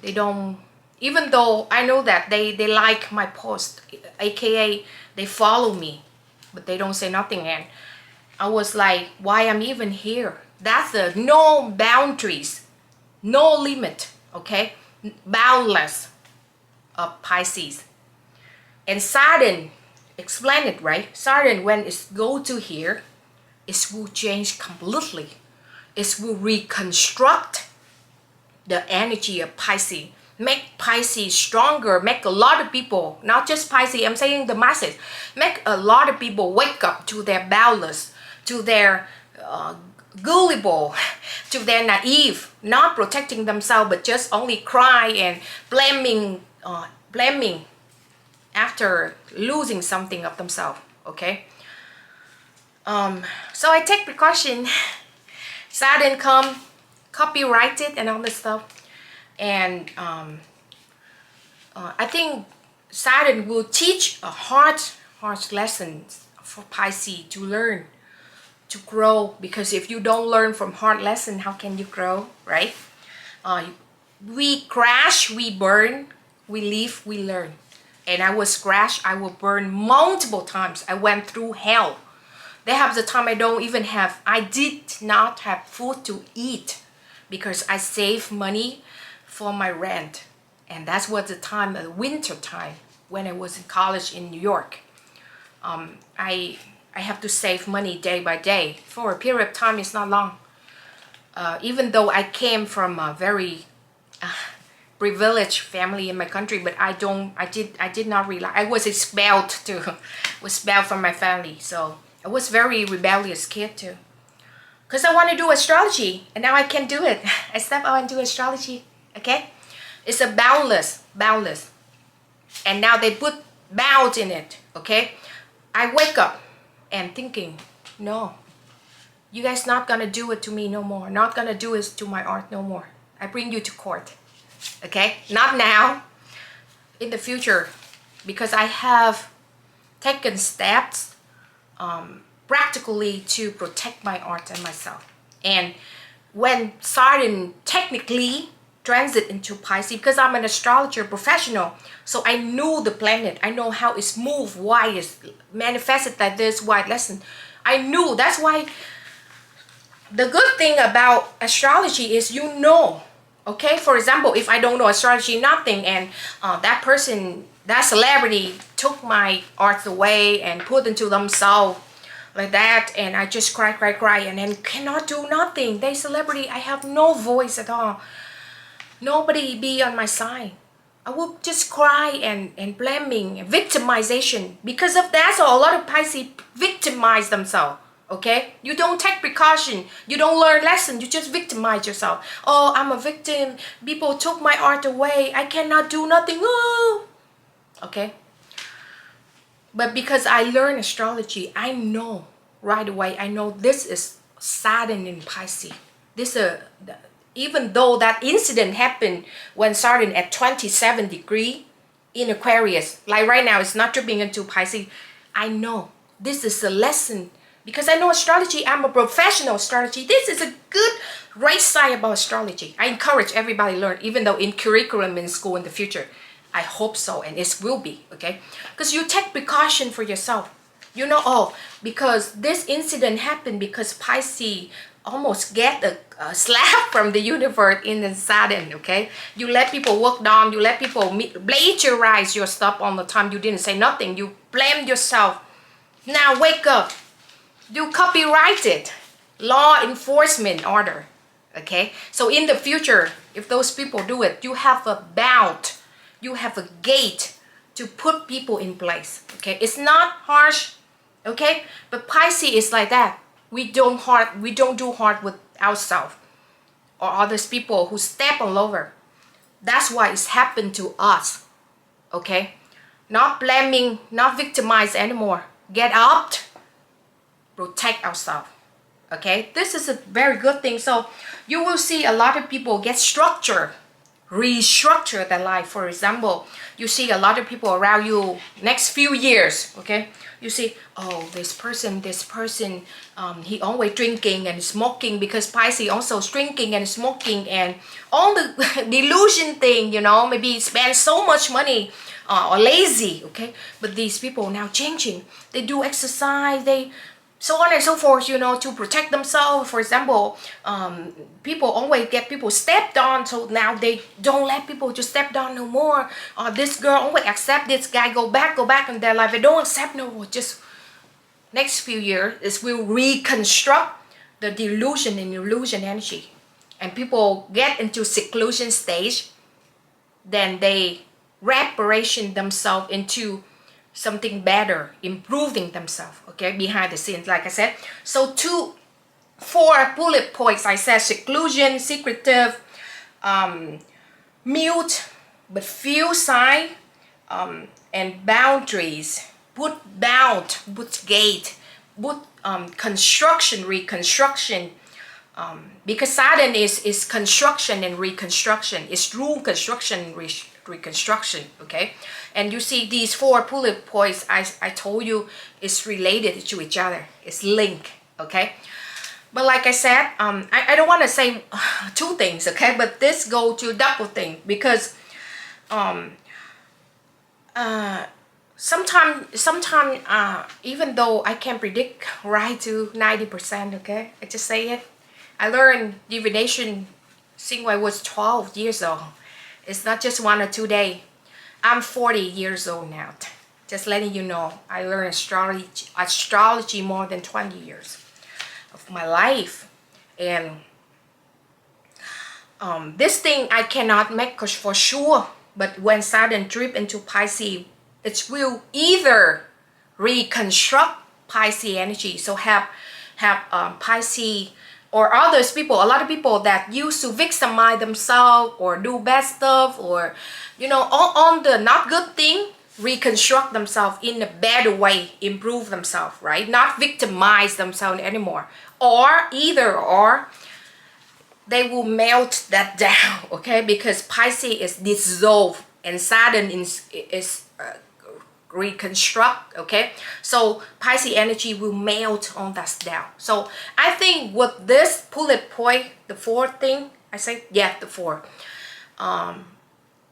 They don't, even though I know that they like my post, aka they follow me, but they don't say nothing. And I was like, why I'm even here? That's the no boundaries, no limit, okay? Boundless of Pisces. And Saturn, explain it, right? Saturn, when it go to here, it will change completely. It will reconstruct the energy of Pisces. Make Pisces stronger, make a lot of people, not just Pisces, I'm saying the masses, make a lot of people wake up to their boundless, to their gullible, to their naive, not protecting themselves, but just only cry and blaming after losing something of themselves, okay? So I take precaution. Saturn come, copyright it and all this stuff. And I think Saturn will teach a hard lessons for Pisces to learn, to grow. Because if you don't learn from hard lesson, how can you grow, right? We crash, we burn, we live, we learn. And I was crashed, I will burn multiple times. I went through hell. There have the time I did not have food to eat because I saved money for my rent. And that's what the time, the winter time, when I was in college in New York. I have to save money day by day for a period of time. It's not long. Even though I came from a very privileged family in my country, but I did not realize I was expelled from my family. So I was very rebellious kid too, because I want to do astrology, and now I can do it. I step out and do astrology. Okay, it's a boundless, and now they put bound in it. Okay, I wake up and thinking, no, you guys not gonna do it to me no more. Not gonna do it to my art no more. I bring you to court. Okay, not now, in the future, because I have taken steps practically to protect my art and myself. And when Saturn technically transit into Pisces, because I'm an astrologer professional, so I know the planet, I know how it's moved, why it's manifested like this, why lesson. I knew. That's why the good thing about astrology is you know. Okay, for example, if I don't know astrology, nothing, and that person, that celebrity took my art away and put into themselves like that, and I just cry, and then cannot do nothing. They celebrity, I have no voice at all. Nobody be on my side. I will just cry and blaming, victimization. Because of that, so a lot of Pisces victimize themselves. Okay, you don't take precaution, you don't learn lesson, you just victimize yourself. Oh, I'm a victim, people took my art away, I cannot do nothing. Oh, okay. But because I learned astrology, I know right away, I know this is Saturn in Pisces. This even though that incident happened when Saturn at 27 degrees in Aquarius, like right now it's not dripping into Pisces, I know this is a lesson. Because I know astrology, I'm a professional astrology. This is a good right side about astrology. I encourage everybody to learn, even though in curriculum in school in the future. I hope so, and it will be, okay? Because you take precaution for yourself. You know, oh, because this incident happened because Pisces almost get a slap from the universe in the Saturn, okay? You let people work down, you let people plagiarize your stuff all the time. You didn't say nothing. You blame yourself. Now wake up. You copyrighted law enforcement order, okay? So in the future, if those people do it, you have a bound, you have a gate to put people in place, okay? It's not harsh, okay? But Pisces is like that. We don't do hard with ourselves or others people who step all over. That's why it's happened to us, okay? Not blaming, not victimize anymore. Get up. Protect ourselves. Okay, this is a very good thing. So you will see a lot of people get structured, restructure their life. For example, you see a lot of people around you next few years. Okay, you see, oh, this person, he always drinking and smoking, because Pisces also drinking and smoking and all the delusion thing, you know, maybe spend so much money or lazy. Okay, but these people now changing. They do exercise, they so on and so forth, you know, to protect themselves. For example, people always get people stepped on, so now they don't let people just step down no more. This girl always accept this guy, go back in their life. They don't accept no more. Just next few years, it will reconstruct the delusion and illusion energy, and people get into seclusion stage. Then they reparation themselves into something better, improving themselves, okay, behind the scenes, like I said. So 4 bullet points I said: seclusion, secretive, mute but few sign, and boundaries. Put gate, put construction, reconstruction, because Saturn is construction and reconstruction. It's rule construction and reconstruction. Okay, and you see these 4 bullet points I told you is related to each other. It's linked. Okay, but like I said, I don't want to say 2 things. Okay, but this go to double thing, because sometimes even though I can predict right to 90%, okay, I just say it. I learned divination since I was 12 years old. It's not just 1 or 2 days. I'm 40 years old now. Just letting you know, I learned astrology more than 20 years of my life. And this thing I cannot make for sure, but when Saturn trip into Pisces, it will either reconstruct Pisces energy, so have Pisces or others people, a lot of people that used to victimize themselves or do bad stuff, or you know, on the not good thing, reconstruct themselves in a better way, improve themselves, right? Not victimize themselves anymore. Or they will melt that down, okay? Because Pisces is dissolved and Saturn is reconstruct. Okay, so Pisces energy will melt on that down. So I think with this bullet point, the 4th thing I say, yeah, the 4,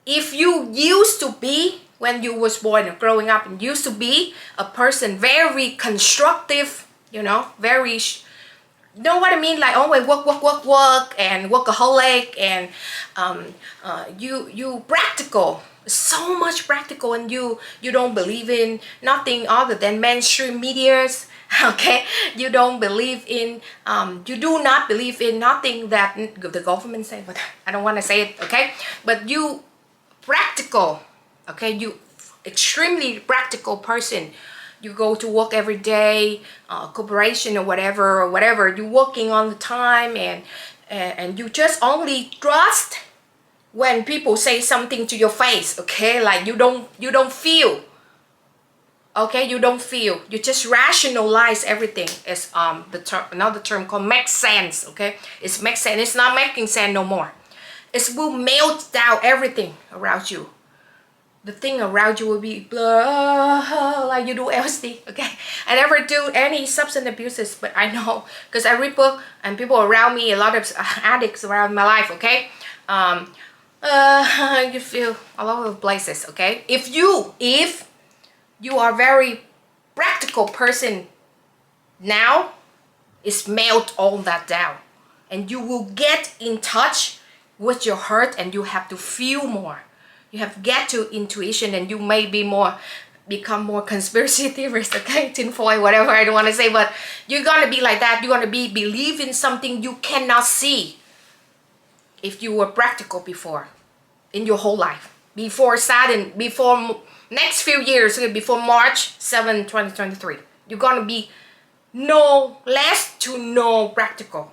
if you used to be, when you was born and growing up, and used to be a person very constructive, you know, very you know what I mean, like always work and workaholic, and you practical, so much practical, and you don't believe in nothing other than mainstream medias. Okay, you don't believe in you do not believe in nothing that the government say, but I don't want to say it. Okay, but you practical. Okay, you extremely practical person. You go to work every day, corporation or whatever, you're working all the time, and you just only trust when people say something to your face. Okay, like you don't feel. Okay, you don't feel. You just rationalize everything. It's another term called make sense. Okay, it's make sense. It's not making sense no more. It will melt down everything around you. The thing around you will be blah, like you do LSD. Okay, I never do any substance abuses, but I know because I read book and people around me, a lot of addicts around my life. Okay, you feel all over the places. Okay, if you are very practical person now, it's melt all that down, and you will get in touch with your heart, and you have to feel more. You have get to intuition, and you may be become more conspiracy theorist. Okay, tinfoil, whatever, I don't want to say, but you're gonna be like that. You're gonna believe in something you cannot see. If you were practical before, in your whole life, before Saturn, before next few years, before March 7, 2023, you're gonna be no less to no practical.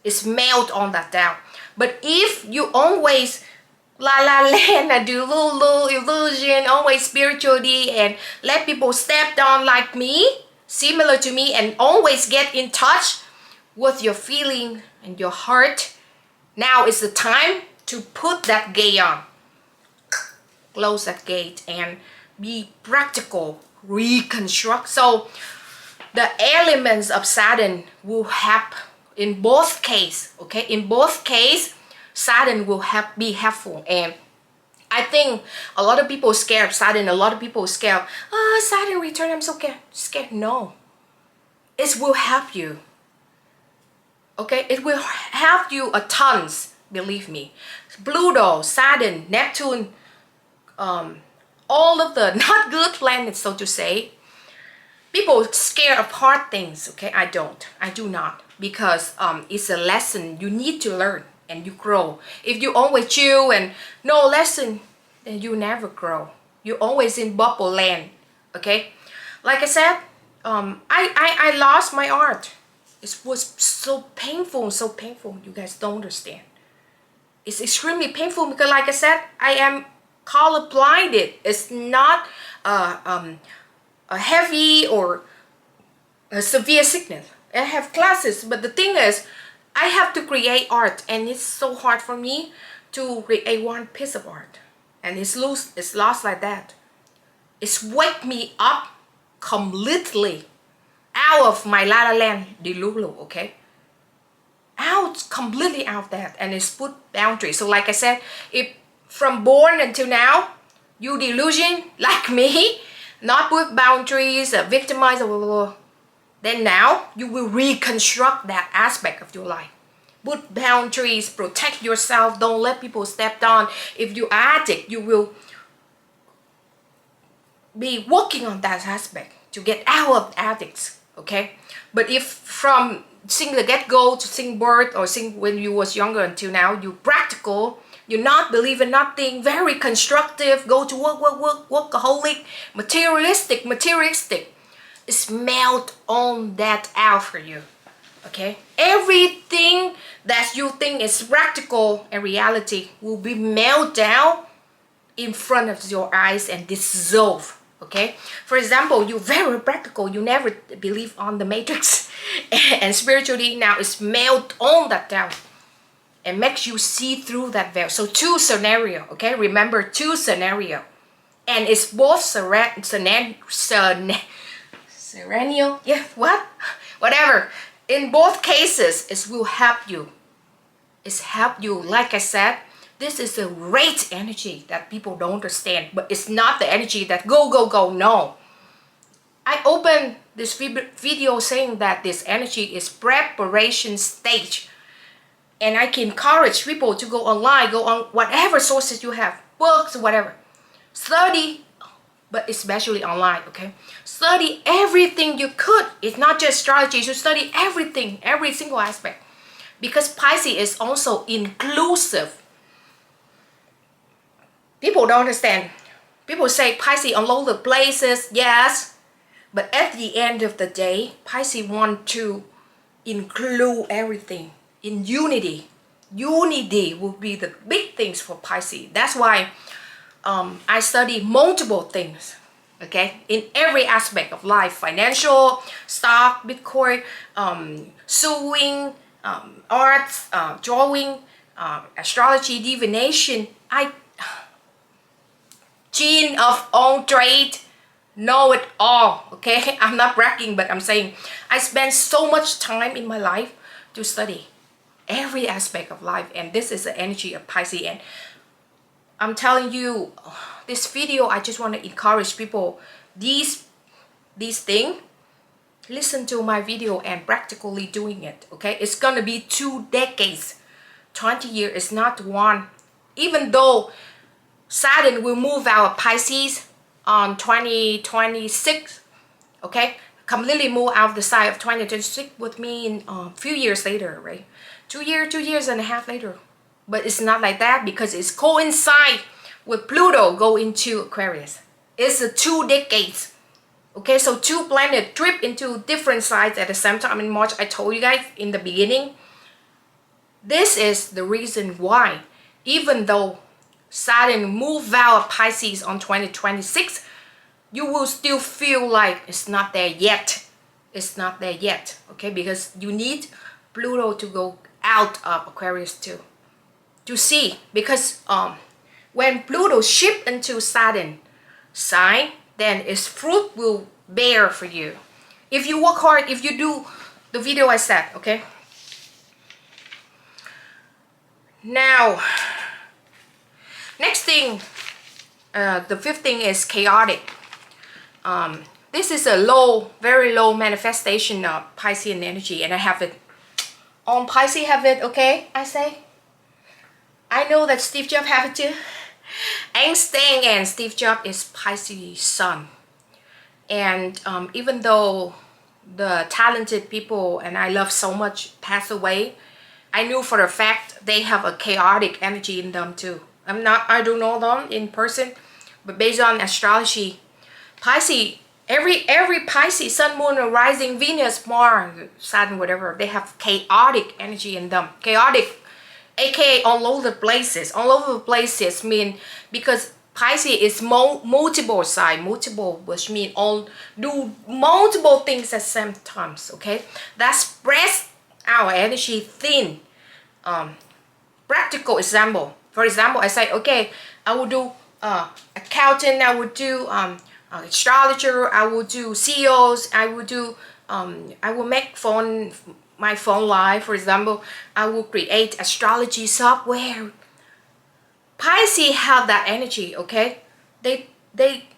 It's melt on that down. But if you always la la land and do little illusion, always spirituality, and let people step down like me, similar to me, and always get in touch what you're feeling in your heart. Now is the time to put that gate on. Close that gate and be practical, reconstruct. So the elements of Saturn will help in both cases, okay? In both cases, Saturn will be helpful. And I think a lot of people scared of Saturn. A lot of people scared, Saturn return, I'm so scared. No, it will help you. Okay, it will help you a tons, believe me. Pluto, Saturn, Neptune, all of the not good planets, so to say. People scared of hard things, okay? I do not, because it's a lesson you need to learn and you grow. If you always chill and no lesson, then you never grow. You're always in bubble land, okay? Like I said, I lost my art. It was so painful, so painful. You guys don't understand. It's extremely painful because, like I said, I am color blinded. It's not a heavy or a severe sickness. I have classes, but the thing is, I have to create art, and it's so hard for me to create one piece of art, and it's lost like that. It's wake me up completely out of my La La Land delulu, okay? Completely out of that, and it's put boundaries. So like I said, if from born until now, you delusion like me, not put boundaries, victimize, then now you will reconstruct that aspect of your life. Put boundaries, protect yourself, don't let people step on. If you're addict, you will be working on that aspect to get out of addicts, okay? But if from since the get-go to since birth or since when you was younger until now, you practical, you not believe in nothing, very constructive, go to workaholic, materialistic, it's melt on that out for you, okay? Everything that you think is practical and reality will be melted down in front of your eyes and dissolve, okay? For example, you're very practical, you never believe on the matrix and spiritually, now it's melt on that down and makes you see through that veil. So two scenario, okay? Remember, two scenario, and it's both serenial, yeah, whatever. In both cases, it will help you. It's help you. Like I said, this is a great energy that people don't understand, but it's not the energy that go, no. I opened this video saying that this energy is preparation stage. And I can encourage people to go online, go on whatever sources you have, books, whatever. Study, but especially online, okay? Study everything you could. It's not just astrology, you should study everything, every single aspect. Because Pisces is also inclusive. People don't understand. People say Pisces all over the places, yes. But at the end of the day, Pisces want to include everything in unity. Unity will be the big things for Pisces. That's why I study multiple things, okay, in every aspect of life: financial, stock, Bitcoin, sewing, arts, drawing, astrology, divination. Gene of all trade, know it all, okay? I'm not bragging, but I'm saying I spend so much time in my life to study every aspect of life, and this is the energy of Pisces. And I'm telling you, this video, I just want to encourage people, these things, listen to my video and practically doing it, okay? It's gonna be 2 decades. 20 years is not one. Even though Saturn will move out of Pisces on 2026, okay? Completely move out of the side of 2026 with me in a few years later, right? 2 years and a half later. But it's not like that because it's coincide with Pluto go into Aquarius. It's a 2 decades. Okay, so 2 planets trip into different sides at the same time in March. I told you guys in the beginning. This is the reason why, even though Saturn move out of Pisces on 2026, you will still feel like it's not there yet. It's not there yet, okay? Because you need Pluto to go out of Aquarius too, to see, because when Pluto shift into Saturn sign, then its fruit will bear for you if you work hard, if you do the video I said. Okay, now next thing, the fifth thing is chaotic. This is a low, very low manifestation of Piscean energy, and I have it on Pisces. Have it, okay? I say. I know that Steve Jobs have it too. Einstein and Steve Jobs is Pisces sun, and even though the talented people and I love so much pass away, I knew for a fact they have a chaotic energy in them too. I don't know them in person, but based on astrology, Pisces, every Pisces, Sun, Moon, or Rising, Venus, Mars, Saturn, whatever, they have chaotic energy in them. Chaotic, aka all over the places. All over the places mean, because Pisces is multiple side, multiple, which mean all do multiple things at the same times. Okay, that spreads our energy thin. Practical example. For example, I say, okay, I will do accountant, I will do astrologer, I will do CEOs, I will do I will make my phone live. For example, I will create astrology software. Pisces have that energy. Okay, they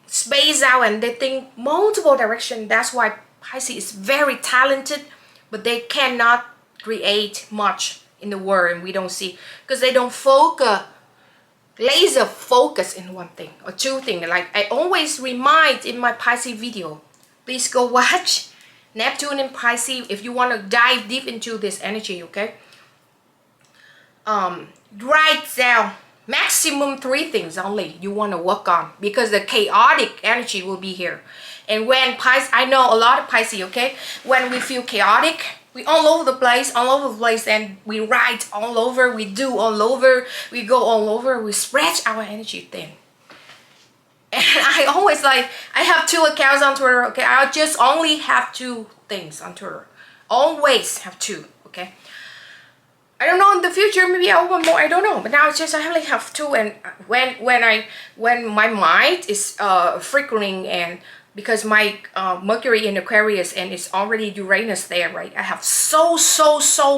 space out and they think multiple direction. That's why Pisces is very talented, but they cannot create much in the world, and we don't see, because they don't focus, laser focus in one thing or two things. Like I always remind in my Pisces video, please go watch Neptune and Pisces if you want to dive deep into this energy. Okay, write down maximum 3 things only you want to work on, because the chaotic energy will be here. And when Pisces, I know a lot of Pisces, okay, when we feel chaotic, we all over the place, and we write all over, we do all over, we go all over, we spread our energy thin. And I always I have 2 accounts on Twitter, okay, I just only have 2 things on Twitter, always have 2, okay. I don't know, in the future maybe I'll open more, I don't know, but now it's just I only have 2. And when my mind is flickering, and because my Mercury in Aquarius and it's already Uranus there, right? I have so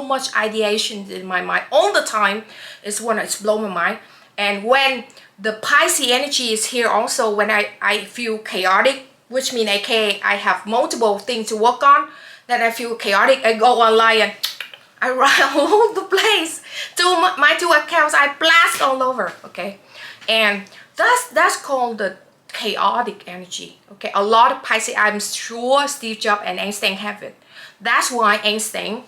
much ideation in my mind all the time. It's when it's blowing my mind. And when the Pisces energy is here also, when I feel chaotic, which means I have multiple things to work on, then I feel chaotic, I go online and I write all over the place. My 2 accounts, I blast all over, okay? And that's called the chaotic energy. Okay, a lot of Pisces, I'm sure Steve Jobs and Einstein have it. That's why Einstein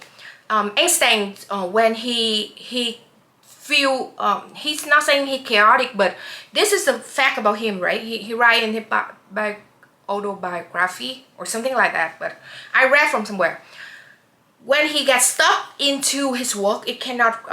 when he feel he's not saying he chaotic, but this is a fact about him, right? He write in his autobiography or something like that, but I read from somewhere. When he gets stuck into his work, it cannot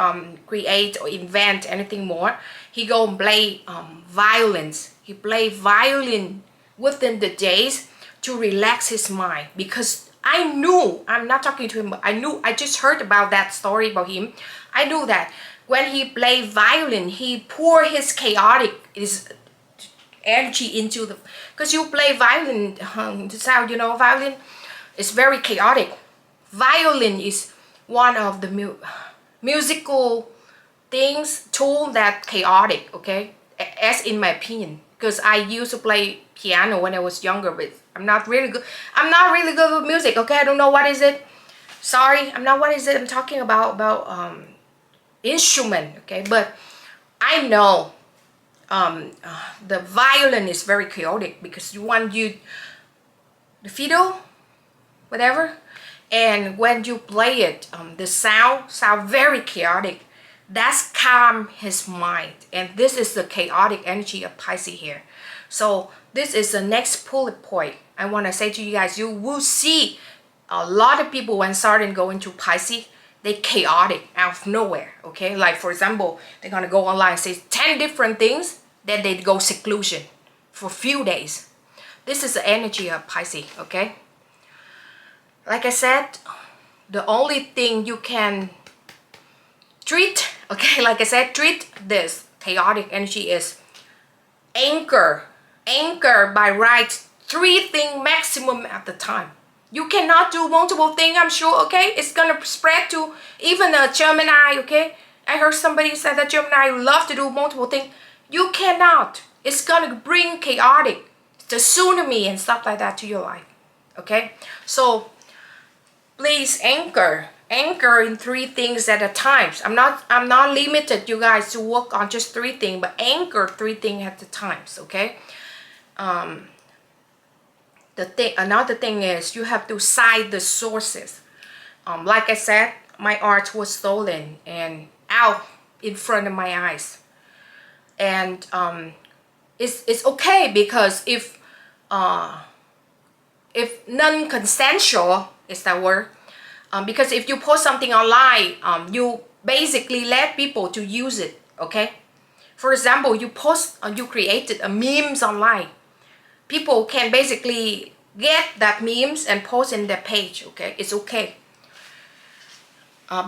create or invent anything more, he go and play violins. He play violin within the days to relax his mind, because I knew, I'm not talking to him, but I just heard about that story about him. I knew that when he play violin, he pour his energy into the, because you play violin, the sound, you know, violin is very chaotic. Violin is one of the musical things, tool that chaotic, okay, as in my opinion, because I used to play piano when I was younger, but I'm not really good with music, okay. I don't know what is it, sorry, I'm not what is it I'm talking about instrument, okay. But I know the violin is very chaotic, because you want the fiddle, whatever, and when you play it, the sound very chaotic. That's calm his mind, and this is the chaotic energy of Pisces here. So this is the next bullet point I want to say to you guys. You will see a lot of people when Saturn go into Pisces, they chaotic out of nowhere, okay. Like for example, they're gonna go online and say 10 different things, then they go seclusion for a few days. This is the energy of Pisces, okay. Like I said, the only thing you can treat, okay, like I said, treat this chaotic energy is anchor by right 3 things maximum at the time. You cannot do multiple things, I'm sure, okay? It's gonna spread to even a Gemini, okay? I heard somebody say that Gemini love to do multiple things. You cannot. It's gonna bring chaotic, the tsunami and stuff like that to your life, okay? So please anchor in 3 things at a time. I'm not limited you guys to work on just 3 things, but anchor 3 things at a time, okay? Another thing is you have to cite the sources. Like I said, my art was stolen and out in front of my eyes, and it's okay, because if non-consensual is that word, because if you post something online, you basically let people to use it, okay? For example, you created a memes online. People can basically get that memes and post in their page, okay? It's okay.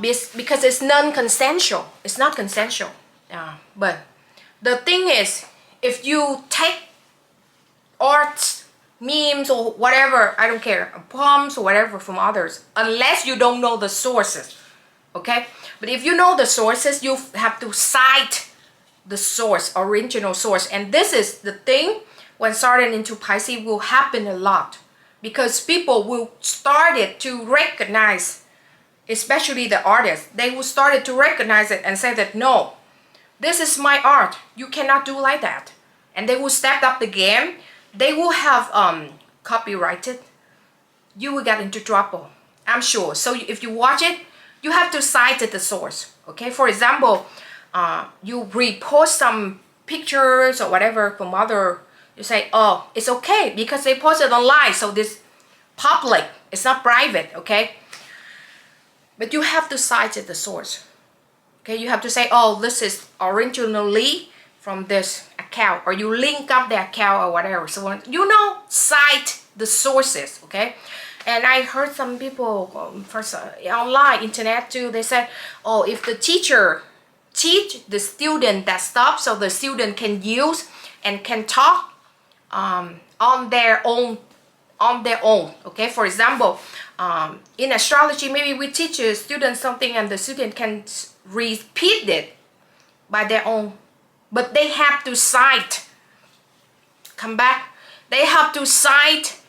Because it's non-consensual. It's not consensual. But the thing is, if you take art, memes or whatever, I don't care, poems or whatever from others, unless you don't know the sources, okay? But if you know the sources, you have to cite the source, original source. And this is the thing, when Saturn into Pisces will happen a lot, because people will start to recognize, especially the artists, they will start to recognize it and say that, no, this is my art, you cannot do like that. And they will step up the game. They will have copyrighted. You will get into trouble, I'm sure. So if you watch it, you have to cite the source, okay? For example, you repost some pictures or whatever from other, you say, oh, it's okay because they posted online, so this public, it's not private, okay? But you have to cite the source, okay? You have to say, oh, this is originally from this account, or you link up the account or whatever. So you know, cite the sources, okay? And I heard some people online, internet too, they said, oh, if the teacher teach the student that stuff, so the student can use and can talk on their own, okay? For example, in astrology, maybe we teach a student something and the student can repeat it by their own. But they have to cite, come back, they have to cite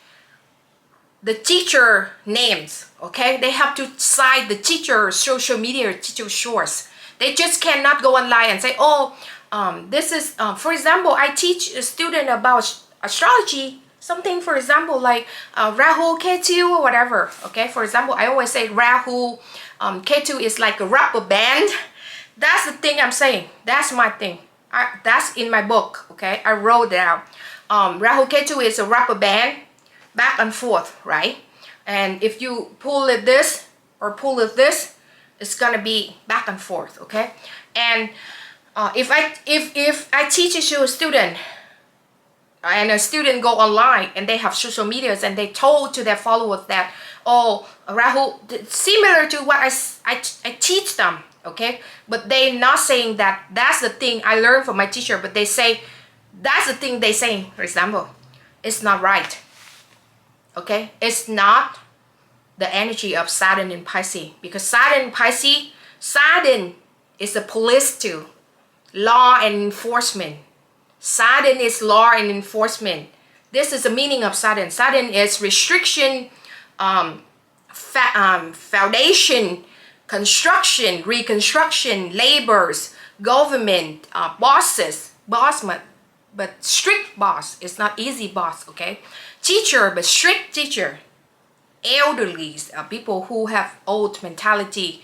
the teacher names, okay? They have to cite the teacher social media, teacher source. They just cannot go online and say, oh, this is, for example, I teach a student about astrology, something, for example, like Rahu, Ketu, or whatever, okay? For example, I always say Rahu, Ketu is like a rubber band. That's the thing I'm saying. That's my thing. That's in my book, okay? I wrote it out. Rahu Ketu is a rubber band, back and forth, right? And if you pull it this or pull it this, it's gonna be back and forth, okay? And if I teach it to a student, and a student go online and they have social medias and they told to their followers that, oh, Rahu, similar to what I teach them, okay? But they're not saying that that's the thing I learned from my teacher, but they say that's the thing they say, for example. It's not right, okay? It's not the energy of Saturn in Pisces, because Saturn in Pisces, Saturn is the police too, law and enforcement. Saturn is law and enforcement. This is the meaning of Saturn. Saturn is restriction, foundation, construction, reconstruction, labors, government, bosses, but strict boss. It's not easy boss, okay? Teacher, but strict teacher. Elderlies, people who have old mentality,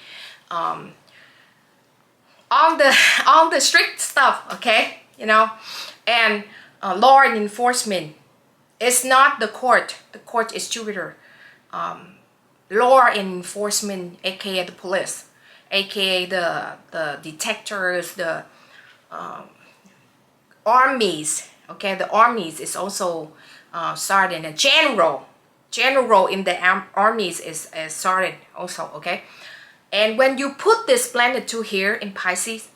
all the strict stuff, okay? You know, and law and enforcement. It's not the court. The court is Jupiter. Law and enforcement, aka the police, aka the detectors, the armies. Okay, the armies is also Saturn. A general, general in the armies is Saturn also, okay? And when you put this planet 2 here in Pisces,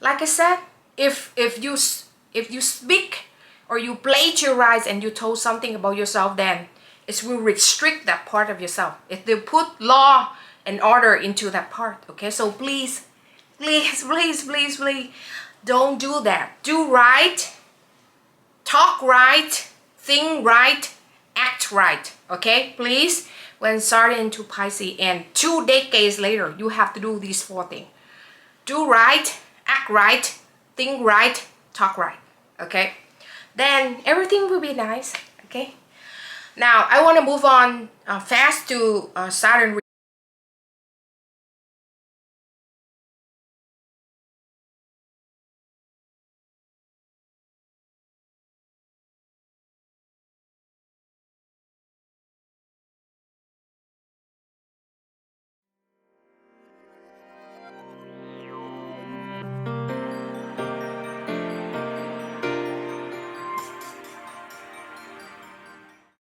like I said, if you speak or you plagiarize and you told something about yourself, then it will restrict that part of yourself. If they put law and order into that part, okay? So please, please, please, please, please, don't do that. Do right, talk right, think right, act right, okay? Please, when Saturn into Pisces and 2 decades later, you have to do these 4 things. Do right, act right, think right, talk right, okay? Then everything will be nice, okay? Now, I want to move on fast to Saturn